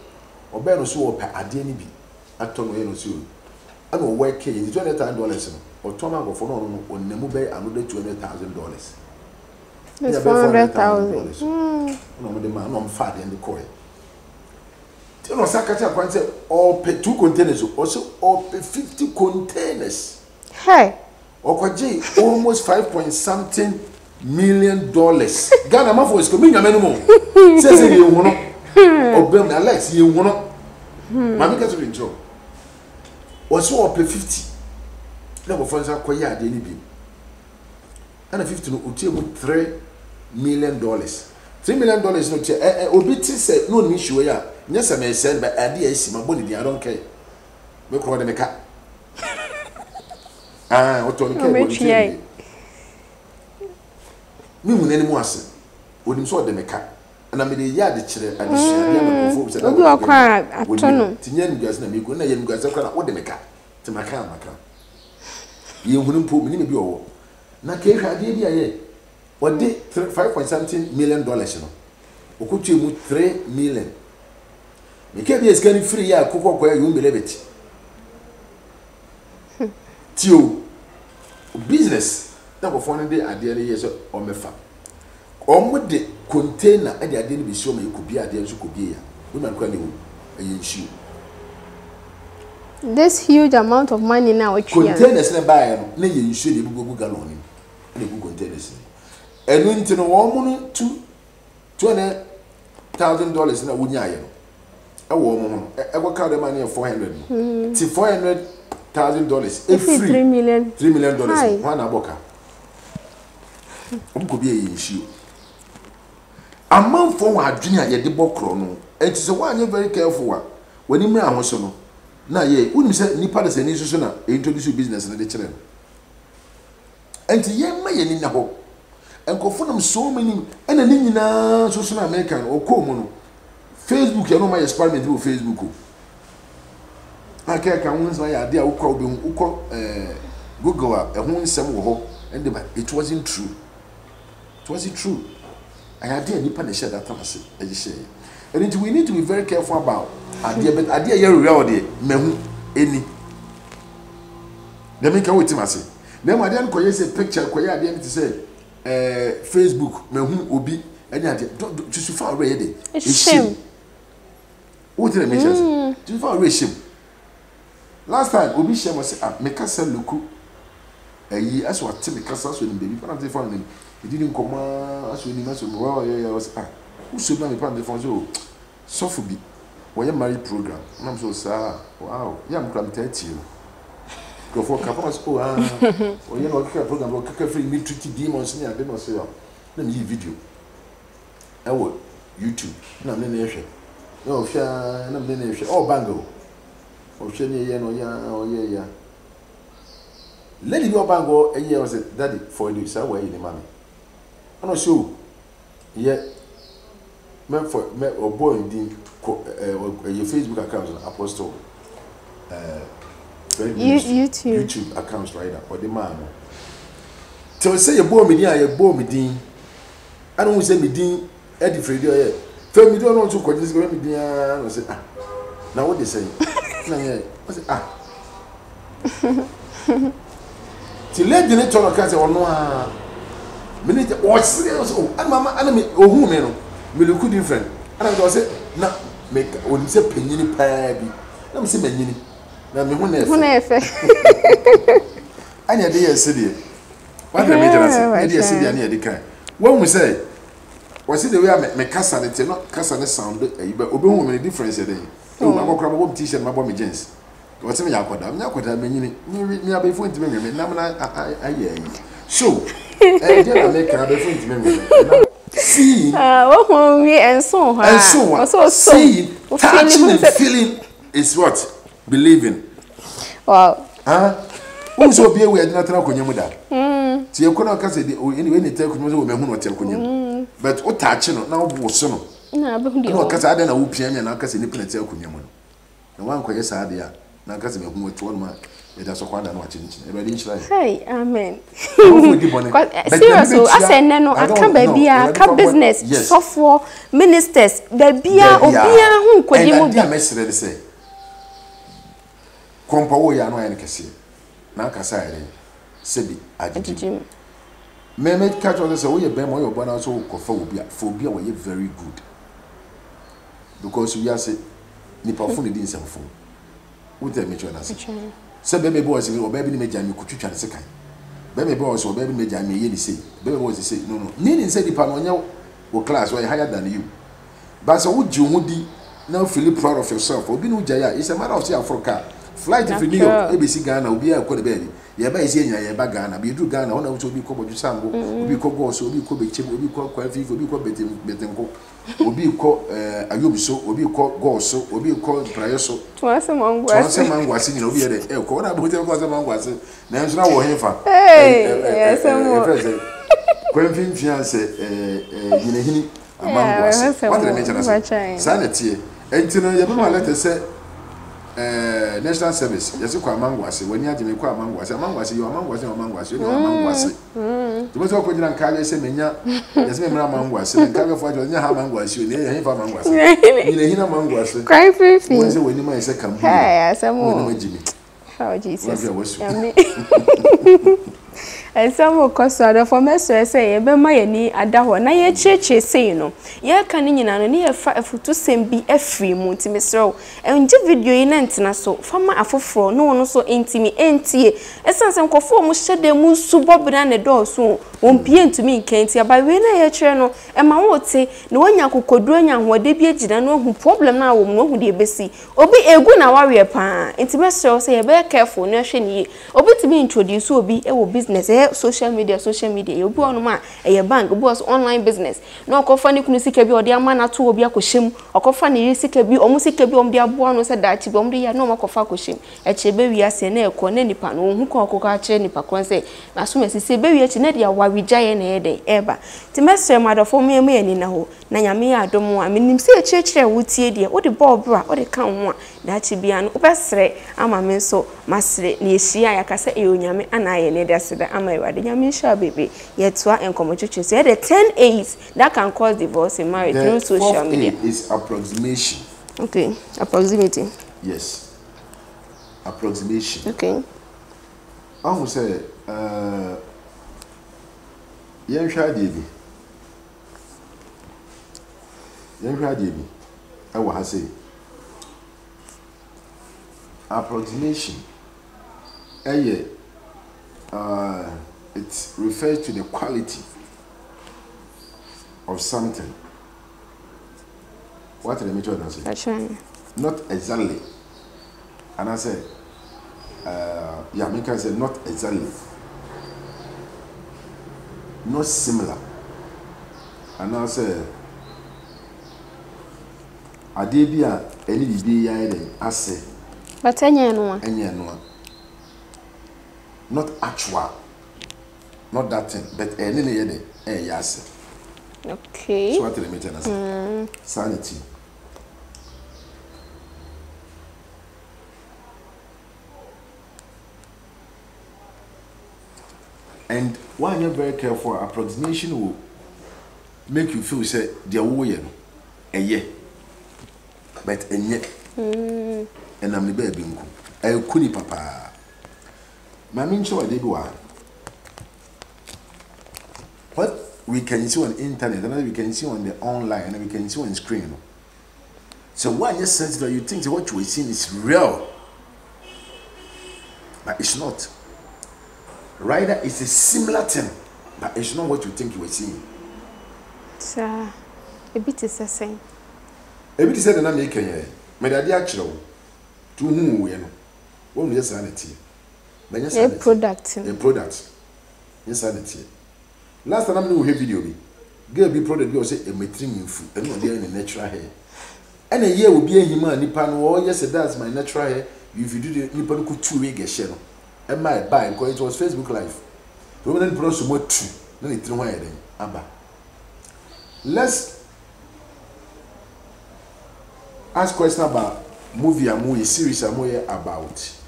Obe no so opa ade ni bi ato no ye no so. And we work here $200,000 or Thomas go for no on Namu another $200,000. That's $400,000. No, the man on fat in the coin. You know, Sakacha can say all pay 2 containers, also all pay 50 containers. Hey, or almost $5.something million. Ghana Mafo is coming a minimum. Says you want or Bem Alex, you want Mammy gets to enjoy. Also up 50. Never funds are quite any bill. And a 50 no $3 million. $3 million no obiti say no issue ya. Yes, I may send by idea is my body, I don't care. Look what they car. What on care. Me mun any more say. Would him so the car. And I made a yard chile addition. You are quite a ton. Tinyan gas na me go na yem gas akra what the meka. To maka. You wouldn't put me be owo. Na ke hwade bia ye. What did $5.something million no. Okutu mu $3 million. Me ke bia scan free ya kokko kwa you believe it. Tio business na go phone dey ade na yeso o mefa. Omo de container ade ade ni bi show me ko bia ade so ko bia ya. We man kwa ni wo ayenshi. This huge amount of money now which containers na buy no na yenshi de bugu gallon ni. Na bugu containers. Enu nti no wo mu no $200,000 na wonya aye no. E wo mu no e go count the money of $400. Ti $400,000 e free $3 million. $3 million one aboka. Omo ko bia yenshi. Amount for wa adwene a ye de bokro no enti se wa anye very careful wa wani mra ahoso no na ye unim se nipa de se ni susu na introduce business na de kire no enti ye ma ye ni na ho enkofo nam so many ena ni nyina susu na American o ko mu no Facebook ye no ma experiment wo Facebook o aka ka won so ya de a wo kwa obi wo Google a ho nsem wo ho and it wasn't true. I had dear nipa na share that tamase share. And we need to be very careful about idea but idea here reality mehu eni. Dem can wait timase. Dem idea ko say picture ko idea to say Facebook me hu obi anya de to so far already shame what did I mention to so far already shame last time obi shame was me kasa loku ayi aso ate me kasa so ni baby pan the phone me didn't come aso ni aso wow yeah was who so na me pan the phone so for bi we married program and I'm so sad wow yeah I'm cram 30 go for couple school or you know program go free me tricky demons ni ade no say na me video I will YouTube na me na ehwe no hwa na me na ehwe oh bango o hwe ni ye no ya o ye ya lady go bango eye was daddy for you say where you the mommy I no show ye me for me o boy din your Facebook account apostle YouTube accounts right now or the man so say you bore me din I don't say me din Eddie Freddy here for me don't know to this go me din no say now what they say na here I say till let the turn account or no me need watch serious and mama and me ohun me no me look different and I say na make on say penyini pa bi na me say penyini na me hu na efe anya dey yesterday what the major say dey yesterday na dey kan when we say was it the way me kasa ne no kasa ne sound ayi ba obi hu me difference dey o ma kokra bo t-shirt ma bo me jeans what say me yakoda me nyini me abefo ntime me na na ayi so dey na make abefo ntime me see what we and so see touching and feeling is what believing wow who so be we na tena konyamu da ti e kono ka say anyway ni tell konyamu so me hu no tell konyamu but o touch no na wo bo so no na be hu de no ka say ada na wo pia nya na ka say ni pena tell konyamu no na wan ko yesa ade ya na ka say me hu to ma e da so kwanda na wa chinchin e be dey nchira hey amen serious so ase ne no aka babia aka business software ministers babia obia hu kwadimu bi and mesere de say kompa wo ya no ya nkese na aka sa ere sebi ajiji me catch on say wo ye bem wo ye bona so ko fa obi a wo ye very good because we are say ni perform the din samfo wo tell me chona say be bo say oba bi ni meja mi kutwitwa ne sekan be bo say oba bi ni meja mi ye ni say be bo say no ni say di pa no nya wo class wo higher than you but so wo ji wo di now feel proud of yourself obi no jaya it's a matter of say Africa flight if New York ABC Ghana obi a ko de be ye ba isi enya ye ba Ghana bi du Ghana ona wo obi ko boju sambo obi ko go so obi ko bechem obi ko kwa fifi obi ko betenko obi ko ayobiso obi ko go so obi ko prayeso to ase mangwasi ni obi ye de ko na bo te ko ase mangwasi na nso na wo hefa yes mo kwa fifi ase yine hini amangwasi what the mention ase sanity entino ye be ma let say national service yes kwa amangwase wani agime kwa amangwase yo amangwase to so ko jira nkaje se menya yes me mra amangwase nkaje fo ajo nya ha amangwase ni ye fa amangwase ni hina amangwase cry fifi won se wani ma se kambu hey asamo wani magime how Jesus Some costard for Messer say, a bema ye adaho, na ye cheche say no. Ye can in an near fat to send be a free multi misro. And video in antina so, farmer afro, no one so intimate, anti. Essence and conform shed the moon suburban and the door soon. Won't be to me, Kentia, by when I channel, and my would say, no one yaku could do and what they be a general who problem now will know who they be see. Or be a good warrior pan. Intimate say, a very careful nation ye. Or be to be introduced will be a business. Social media you be on ma e bank boss online business no ko fani kunu sika bi odi ama na to obi akohyem okofa ne sika bi omu sika bi om de aboa no se dachi bi om de ya no makofa akohyem e che be wi ase na ekọ na nipa no hu ko akoko che nipa kon se na so mesisi be wi echi na de awawija ye na ye de eba ti mesre madofo me me ani na ho na nyame ya adom a menim se echechire wutie de wo de bob bra wo de kan ho a dachi bia no obesre ama me so masre na ehia yakasa e onyame ana ye ne de aseda ama de nyame sha baby yetwa enkomo chuchu say the 10 A's that can cause divorce in marriage through social media is approximation. Okay, approximity. Yes. Approximation. Okay. I would say Yenhwa de bi. Yenhwa de bi. Ewo ha say. Approximation. It refers to the quality of something. What did I mean to say? Not exactly. And I said, I said not exactly. Not similar. And I said, I did be a any I say. But any no. Not actual. Not that thing. But any yes. Okay. So what did I mean to say? Sanity. And when you're very careful, approximation will make you feel say they're way a year. But a year. And I'm the baby. I couldn't papa. My main show I did one. What we can see on the internet, and we can see on the online, and we can see on the screen. So when you sense that you think what you are seeing is real, but it's not. Rather, it's a similar thing, but it's not what you think you are seeing. Sir, a bit is the same. A bit is said, and I'm making it. My daddy actually, to whom we know, one yes, sanity. A product. A product. Yes, sanity. Last time I knew a video, girl be product, you say a metrim food, and not there in the natural hair. And a year will be a human, Nipan, or yes, that's my natural hair. If you do the Nipan could 2 weeks a shell. And my buy because it was Facebook Live. So we didn't put so much. Then it threw away. Abba. Let's ask question about movie and movie series and movie about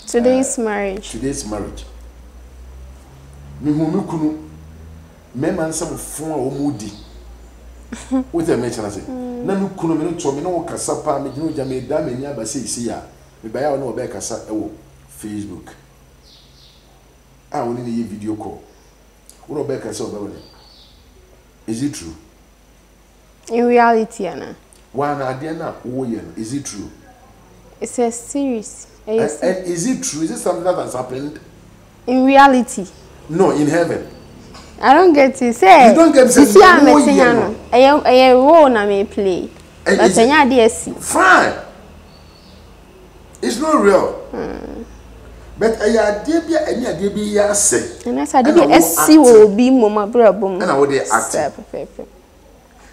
today's marriage. Today's marriage. Me who kunu me man some phone or moody. What I mention I say. Na me kunu me no to me no kasa pa me no ja me da me nya ba say ya. Me ba ya no be kasa e wo Facebook. I will need a video call. What about Kasa? Is it true? In reality, Anna. One idea, is it true? It's a series. And is it true? Is it something that has happened? In reality? No, in heaven. I don't get to say. You don't get to say. See, I'm a singer. I role na me play. But I DSC. Fine. It's not real. But I did be any idea be say. And I did SC will be mama brabum. And I would act.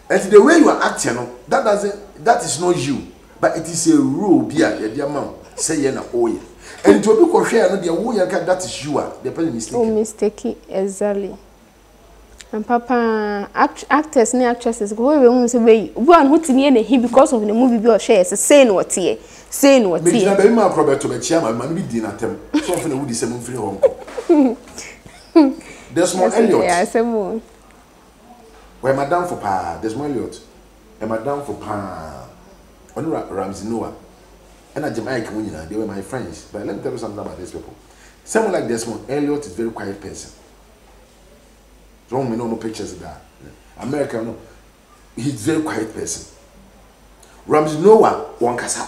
And the way you are acting, that is not you. But it is a rule be a dear mom. Say na oil. And to be share no the way that is you are the person mistake. Oh, mistake exactly. And papa actors and actresses go away say one who to me and he because of the movie be or share saying what here. Saying what here. Me na be ma Robert to be chairman man be din atem. So often would say free home. There's more Elliot. Yeah, some where madam for pa, there's more Elliot. And madam for pa. On Ramsey Noah. And at Jamaica, they were my friends. But let me tell you something about these people. Someone like Desmond Elliot is a very quiet person. Don't me no pictures of that. America, no. He's a very quiet person. Ramsey Noah, one kasa.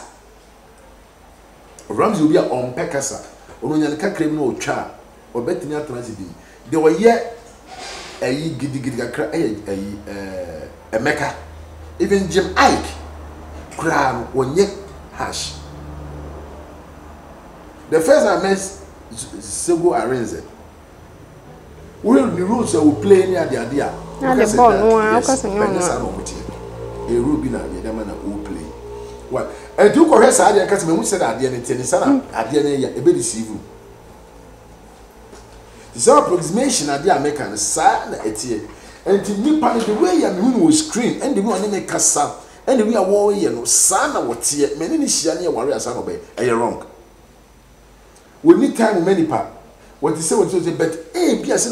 Ramsey will be on Pekasa. Or when you can't claim no child or betting out transit. They were yet a Mecca. Even Jim Ike, crown one yet hash. The first I met Sego Arenze. Well, the rules will play near the idea. The ball, a Rubina, the man who play. Well, and two correct idea because we said at the end, at the end, a bit deceive. This approximation at the American side, and to me, the way I mean was screen and the one make us up, and we are warrior, son of what's here, many Shania warriors are obey, and you're wrong. We need time many part. What is what you say, but yes,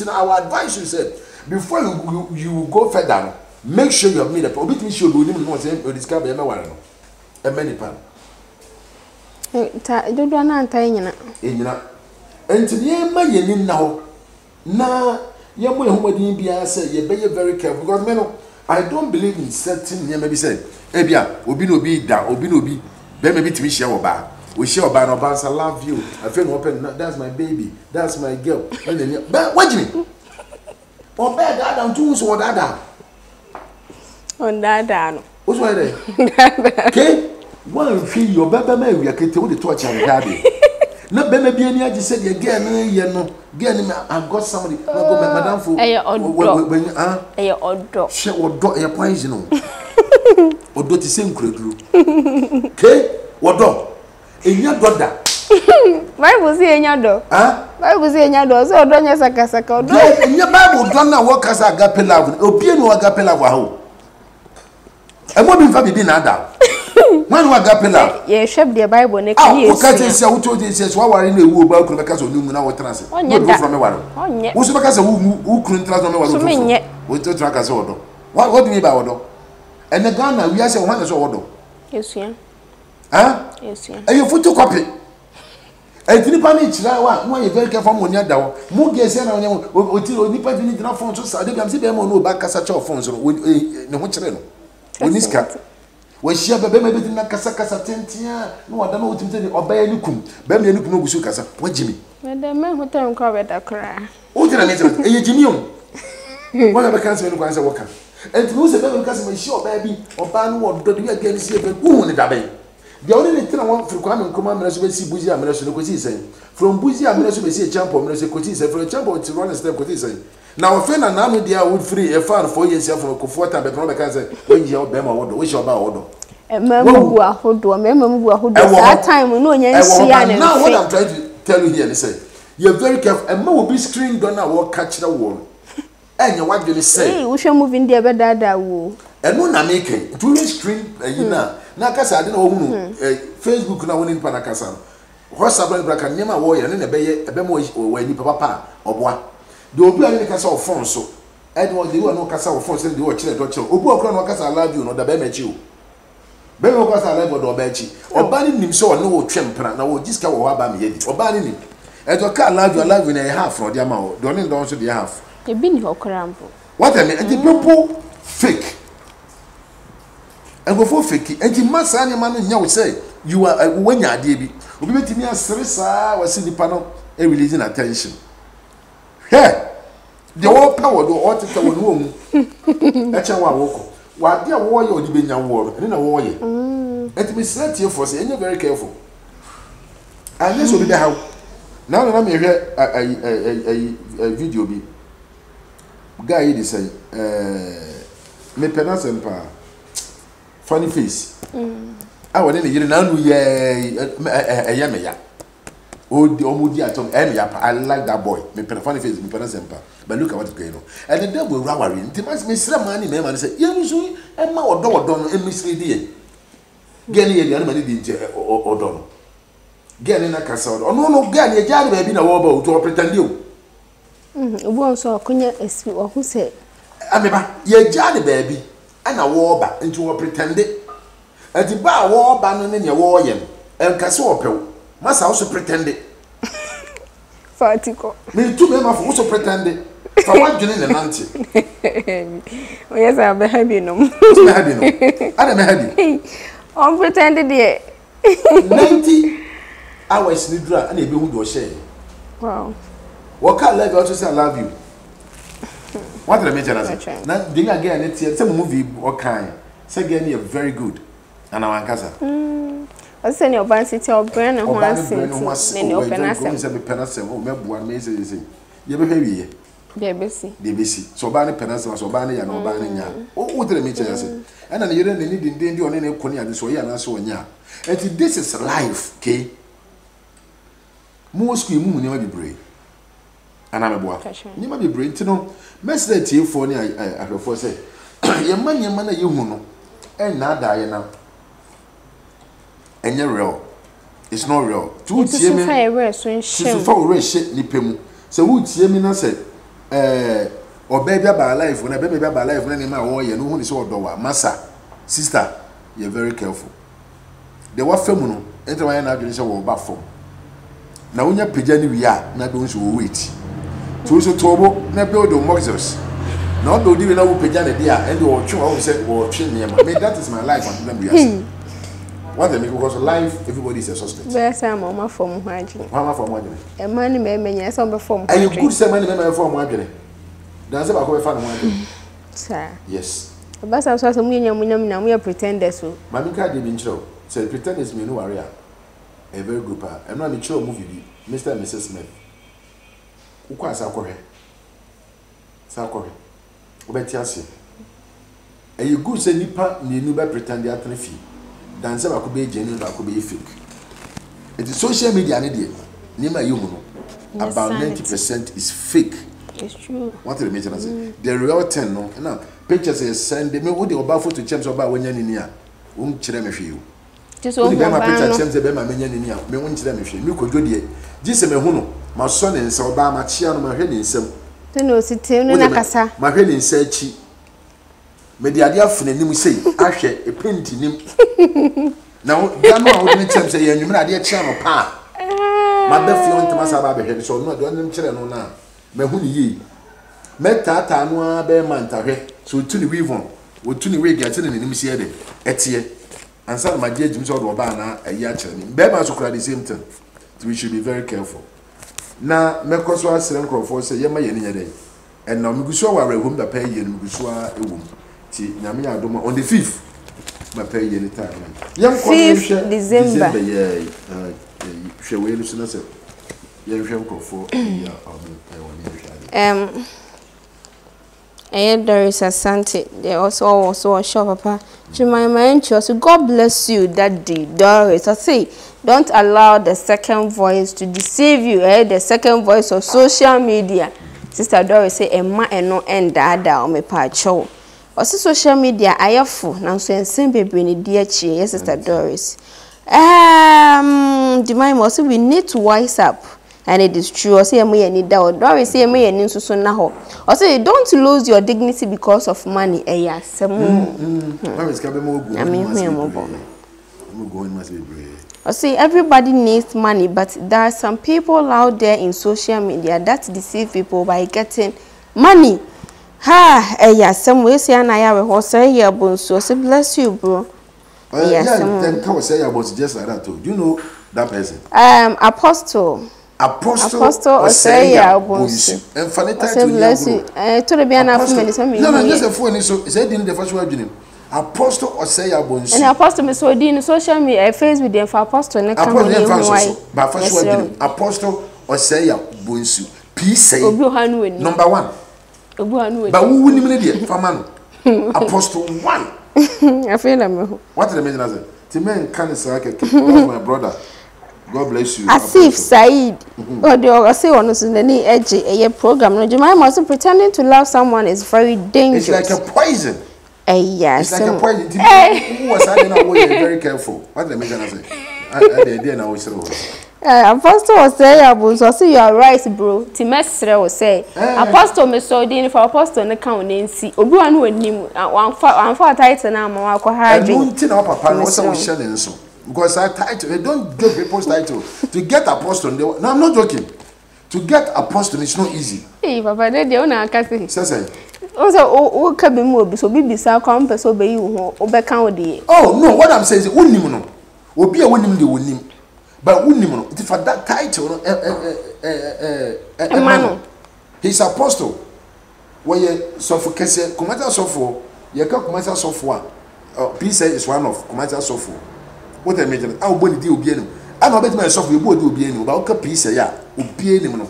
our advice you said before you go further, make sure you have made a problem. You should be discover a many part. Don't want to and to the end, my now. ye mo ehumadi bia say ye be very careful because me no I don't believe in certain maybe say ebia obi no bi da obi no bi be maybe timi share oba we share oba no ba say love you I feel open that's my baby that's my girl but what me oba da da tun so da da on da no what's why there okay one feel your baba ma wi akete wo de torch and garden na be me bi ani agi say the girl no ye no girl ni I got somebody go madam fo eye odo she odo e poison no odo ti se nkureduru okay odo enya doda Bible say enya do Bible say enya do so odo nya saka odo enya Bible do na wo kasa agape love obi enu agape love aho e mo bi fa bibi na ada when we agape love ye shep the Bible ne kan yesu o ka te se wo to de se so ware na ewu oba kru be kasa onu mu na wo trance wo from me ware wo so be kasa wo kru trance no me ware so menye wo to tra kasa odo what do you mean by odo and the Ghana we are say one so odo yesu ya yesu ya e photocopy e nipa ni chira wa mo ye very careful mo nya da wo mo ge se na o ti nipa ni dina phone so sa de bi am se be mo no ba kasa cha phone so ne ho chire no oniska we share bebe me bi na kasa tentia no wada no otim se obaya ni kum be me ni kum no gusu kasa wajimi me de me hotel nko be da kra o jira me jira e yejimi o wala be kan se me no kan se woka enti no se be me kan se me share obaya bi oba no wodo de bi aga ni se be hu ni da be the only thing I want for Kwame Nkrumah minister be si buzi minister no kwesi say from buzi minister be si champion minister kwesi say from champion to run step kwesi say now we feel na no dia would free a fan for years from comfort but no be can say when you be ma wodo we show ba wodo memamu ahodo that time no nya nsia na now what I'm trying to tell you here is say you're very careful and will be screen don na wo catch the wall enya what you say we show moving there be dada wo eno na make to screen na kasa ade na wo hunu Facebook na woni pa na kasa WhatsApp na braka nyema wo ye ne be ye ebe mo wa ni papa oboa de obi ani kasa o phone so ede wo de wo no kasa o phone so de wo kire do kire obi okra no kasa love you no da be mechi o be wo kasa love do ba echi oba ni nim so no wo twempra na wo jiska wo ba me yedi oba ni nim eto ka love you na half from the amount do ni don so the half e bi ni okrampo what I mean the people fake and go for fake and the massa any man nya we say you are when ya de bi obi betimi asere saa wasi nipa no e releasing attention here the whole power do all tete wonu omu e che wa woko wa de wo ye odi benya wo ene na wo ye etimi set you for say you very careful and this will be the how now na me hwe a video bi guy dey say me penasem pa funny face I want to hear now ya me ya o di omudi atom ya I like that boy me funny face me penasem pa but look at what is going on and the devil will worry nti mas me sra man ni me man say ye musu e ma odo no e misri die gani ye ni ma ni di nje odo no gani na kasa odo no gani e jari ba bi na wo ba o to pretend o obu on so akunya esi o hu se ameba ye jari ba bi ana wo ba nti wo pretend ati ba wo ba no ne wo ye en kase wo pew masa wo so pretend fatiko me tu me ma fo so pretend fa wadwene ne nante o yes abe habi no me habi no ana me habi on pretend de 90 hours ni dura ana ebe hu do share wow what can love you to say I love you what the major say na dey again na tie say movie o kan say again you very good and I kasa o say ne oban city o brand na ho ansi ne open asem say be penasem o mebua me say ye be hwe de besi so oban ne penasem so oban ne ya no oban ne nya o the major say and na yere ne ni dindindi o ne ko ne ade so ya na so nya and this is life okay mo school mu ne ma bibre ana meboa ni ma bibre ntino message tie fo ni ahwefo say ye manyema na ye hu no na da ye na enye real it's not real tu tie me so fa we she ni pemu se wu tie me na say oba bia ba life na be bia ba life na ni ma wo ye no hu ni se odo wa masa sister you're very careful the wa femu no enter wa na adwene se wo ba fo na wonya pagya ni wi a na do nso wo wait to so tobo na build on Moses. Not build even over Pejana dia and or true I said or chin. I mean that is my life and remember yes. What they make because life everybody is exhausted. Best time mama from Hajin. Mama from what? A money may some perform. And you could say money may from what? That's about how I found one. Sir. Yes. But I saw some young we are pretenders so. Mammy can't even show. So pretenders me no area. A very good part. I'm not sure movie. Mr. and Mrs. Smith. Who quite Sakore? Sakore. Obetiasi. And you good say nipa ni nuba pretend they are fee. Dance I could be genuine, I could be fake. It is social media need Nima you about 90% is fake. It's true. What the measure say? The real 10 no. Now pictures is send me what the about to champs about when you're in here. Chire me you. Just one my picture champs the bema menya in here. Me won chire me you. Me ko jodie. Gise me hu no. Ma so ne nsa oba ma chia no ma hwe ne nsam. Te no sitem no na kasa. Ma hwe ne nsa achi. Me de ade afuna nim sei ahwe e penti nim. Na da no a wo ne champs say yanwum na ade chia no pa. Ma be fi on tama sa ba be hwe so no de nim chire no na. Me hu ni yi. Me tata no a be man tahwe. So tu ni weave on. Wo tu ni we dia te ne nim sie de. Etie. Ansa ma je jim so do ba na ayi a chire ni. Be ma so kura the same thing. So we should be very careful. Na me koso asere nkrofo se ye ma ye ne nyede. And now me guso wa rehum da pay ye me guso a ewum. Ti nyame ya dom on the 5th. Ma pay ye ni time. Yam ko December. Yeah. Hwe we lu so na se. Ye hwe nkrofo ya there is a Sante. They also a shop, Papa. Jemima, so God bless you that day, Doris. I say, don't allow the second voice to deceive you. The second voice of social media. Sister Doris say, Emma and no end dada on me pacho. Also, social media, I have full. Now, so and same baby in dear chi. Yes, Sister Doris. Jemima, also we need to wise up. And it is true. I say, I need that. Doris say, I need to so now. I say, don't lose your dignity because of money. Yes. I say, everybody needs money, but there are some people out there in social media that deceive people by getting money. Ha, yes. Some way say, and I have a say here, so say, bless you, bro. Yes. Then come say about just like that too. Do you know that person? Apostle Osaya Bonsu. And funny title. Bless you. To the Biana for no, just a phone. So is that in the first word? Apostle Osaya Bonsu. And Apostle me so in social media, Facebook them for Apostle. Ne come on. But first word Apostle Osaya Bonsu. Peace say. Number 1. But who will name it? Famano. Apostle 1. I feel I'm. What the meaning of it? The man can say, "That's my brother." God bless you. Asif Said. Or the say on us in the edge a program. No, Jemima also pretending to love someone is very dangerous. It's like a poison. Yes. It's like a poison. Who was I know very careful. What the meaning of it? I didn't know it's Apostle was say, I say you are right, bro. Timestre was say. Apostle me so din for Apostle na count nsi. Obi wan who nim one for title na ma ko ha dwe. Don't tin papa no say we share nso. Because I title, they don't give people's title. To get apostle, no, I'm not joking. To get apostle, it's not easy. Hey, Papa, they don't know. Say. Also, oh, cabin will be so big, so come, so be you, or back out the. Oh, no, what I'm saying is, Unimono will be a winning the winning. But Unimono, for that title, Emmanuel, he's apostle. Where you suffocate, commander software, you can't commander software. Peace is one of commander software. What I mean, I will be obedient. I know better myself, we would be obedient, but okay, peace, yeah, obedient.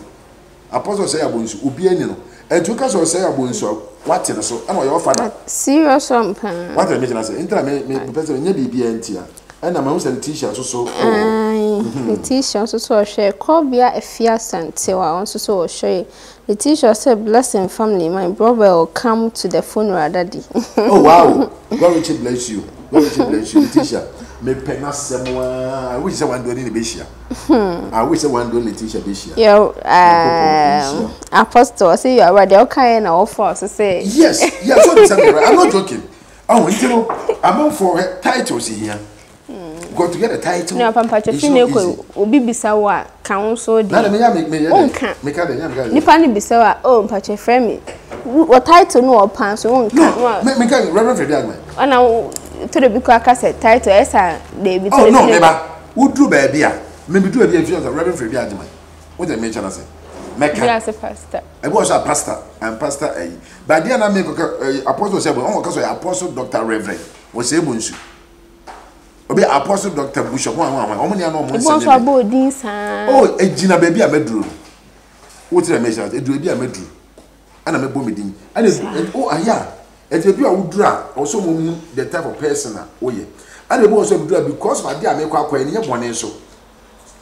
Apostle say abonsu, obedient. And to cast or say abonsu, what in so, I know your father. Serious something. What I mean, I say, Inter may person, maybe be NT. And I'm also a teacher, so. The teacher also share, call be a fierce and till I also share. The teacher said, blessing family, my brother will come to the funeral, daddy. Oh, wow. God will bless you. God will bless you, the teacher. Me penna someone. I wish someone doing the Bishia. I wish someone doing the teacher Bishia. Yeah, Apostle, I say you are right. Okay, and all for so say. Yes, yes, I'm not joking. Oh, you know, I'm on for titles here. Because to get a title. No, Papa Chefine ko obi bisa wa kan so di. Na me Onka. Me ka de Nipa ni bisa wa oh Papa Chefremi. What title no opan so onka. Me ka Reverend Freddy Agman. Ana to the biko aka title esa dey bi to. Oh no, neba. Udru ba bia. Me bi do bia fi Reverend Freddy Agman. What dey mention say? Meka. Yes, pastor. I was a pastor and pastor eh. But dia na me ko apostle say on ko so apostle Dr. Reverend. Wo say bonsu. Obi apostle Dr. Bishop one omuni na omo say. Bo abo din sa. Oh, ejina ba bia meduru. What dey mention? Eduru bia meduru. Ana me bo me din. Ana oh aya. Ejina bia wuduru a also mo the type of person a oye. Ana bo so meduru because of dia me kwa kwa ni bone so.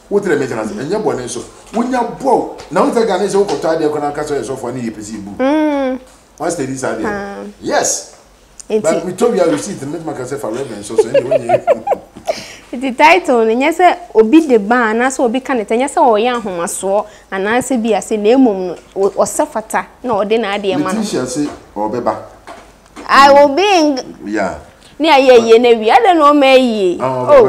What the maintenance and your bonnet so when you're broke now the Ghana is over tired you're gonna catch yourself for any PC book. What's the this idea? Yes, but we told you how to see the make myself a reverend so anyway. The title and yes obi the ban as obi can it and yes or young home so and I say be as a name or sufferta no then idea man say or beba I will be yeah. Near ye nevi, I don't know me. Oh,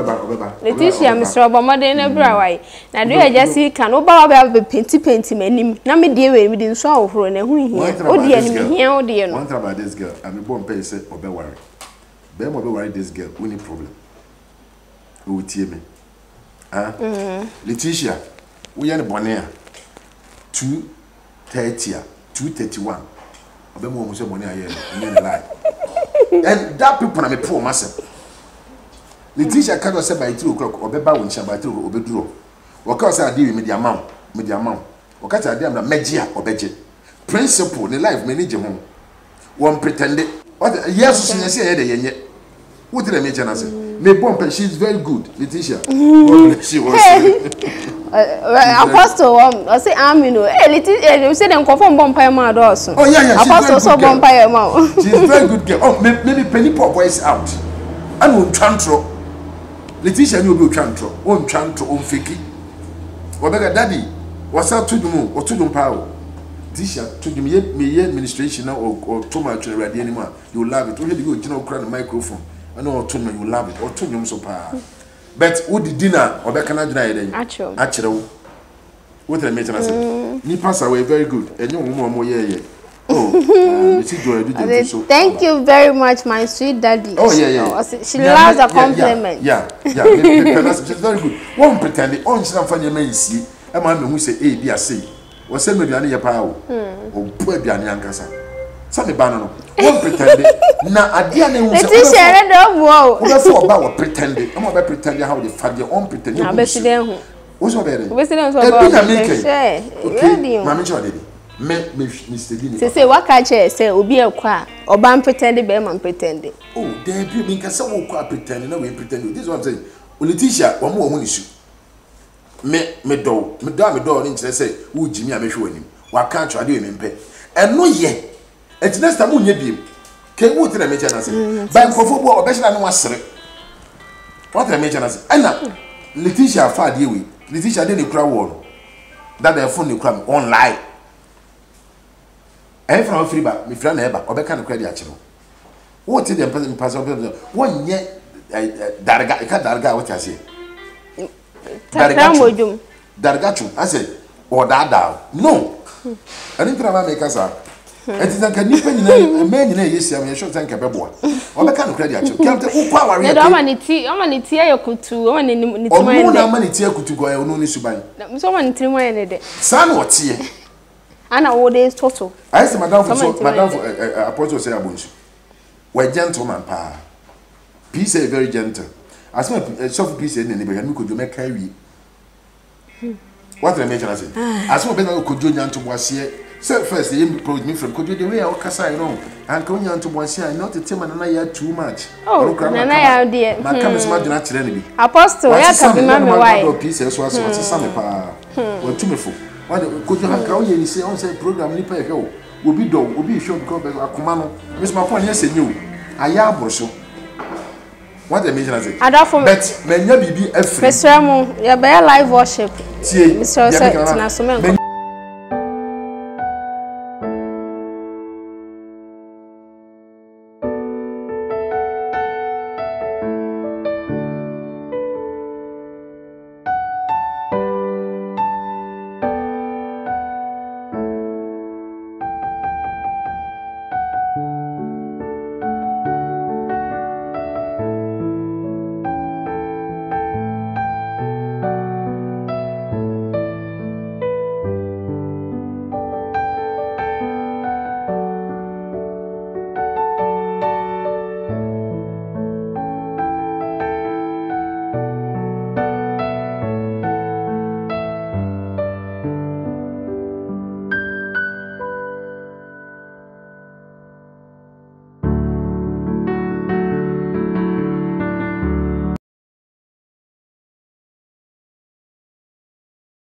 Letitia, Mr. Obama, then a braway. Now, do I just see can Obama be painty many? Now, me dear, we didn't show for an who oh, the enemy here, oh, dear. One thing about this girl, I'm a born pay say, or be worried. Bear will be worried this girl, only problem. Who will tear me? Ah, Letitia, we are a bonnet 2:30, 2:31. Obe mo mo se money aye no lie. And that people na me poor myself. The teacher cannot say by 2 o'clock obe ba won sha by 2 obe duro. Waka say ade me di amount. Waka say ade am na megia obeje. Principle in life manage ho. One pretend what yes so say ye de yenye. What did I mention as me bomb she's very good the teacher. She was Apostle I say amen no you say dem confirm bomb pie ma do so. Oh yeah Apostle so bomb pie ma. She's very good girl. Oh maybe penny pop voice out. And won twantro. Letitia ni obi twantro. Won twantro on feki. Wabega daddy what's up to them or to them power. Tisha to them me administration or too much already anymore. You love it. We go you crown the microphone. I know to you love it or to them so power. But would the dinner or back another day? Actually, what I mentioned, I said, you pass away very good, and you more yeah. Oh, thank you very much, my sweet daddy. Oh, yeah. She loves a compliment. Yeah. She's very good. One pretend, on some funny may see, a man who say A, B, C, or send me the power, or poor Bianca. Some banana. One pretending. Now, I didn't know that's about pretending. I'm about pretending how they find your own pretending. I bet you there. What's your better? What's the name? Okay, Mammy Jordan. Mr. Dini. Say, what catch say, Obi a qua, or ban pretending, Bearman pretending. Oh, there you mean, can someone quite pretending? No, we pretend. This is what I'm saying. Letitia, one more issue. Me door, and say, who Jimmy, I'm showing him. Why can't you do him in pay? And no, yet. It's next time you be. Can what I mention as bank for football or better than was what I mention as Anna Letitia far deal with Letitia didn't crowd one that they phone you crowd online. And from free back, me friend ever or can credit actually. What is the person 1 year Darga what I say? Dargachu, I said, or that no. I didn't try to make us up. It is like a nipping a man in a yes, I'm sure thank you, Beboa. Or the kind of credit. Can't power. I don't want to tear could to one in the money tear could go on only to buy. Someone to my son, what's here? And I would days total. I said, Madame for Apostle say a bunch. We're gentleman, pa. Peace is very gentle. As my soft piece in the neighborhood could you make carry. What I mention as it. As well, better could you to was here. So first, the approach me from could you the way I'll cast I know. And going on to once here, not to tell and I too much. Oh, Nana, dear. My come is my natural. Apostle, I can't remember why. Pieces was a summer pa. Or two me for. What could you have gone and say on say program Nipper Hill? Will be dog, will be short because I command. Miss my point, yes, and you. I am so. What the measure is it? I don't for bet, may you be a friend. Mr. Mo, your bear live worship. See, Mr.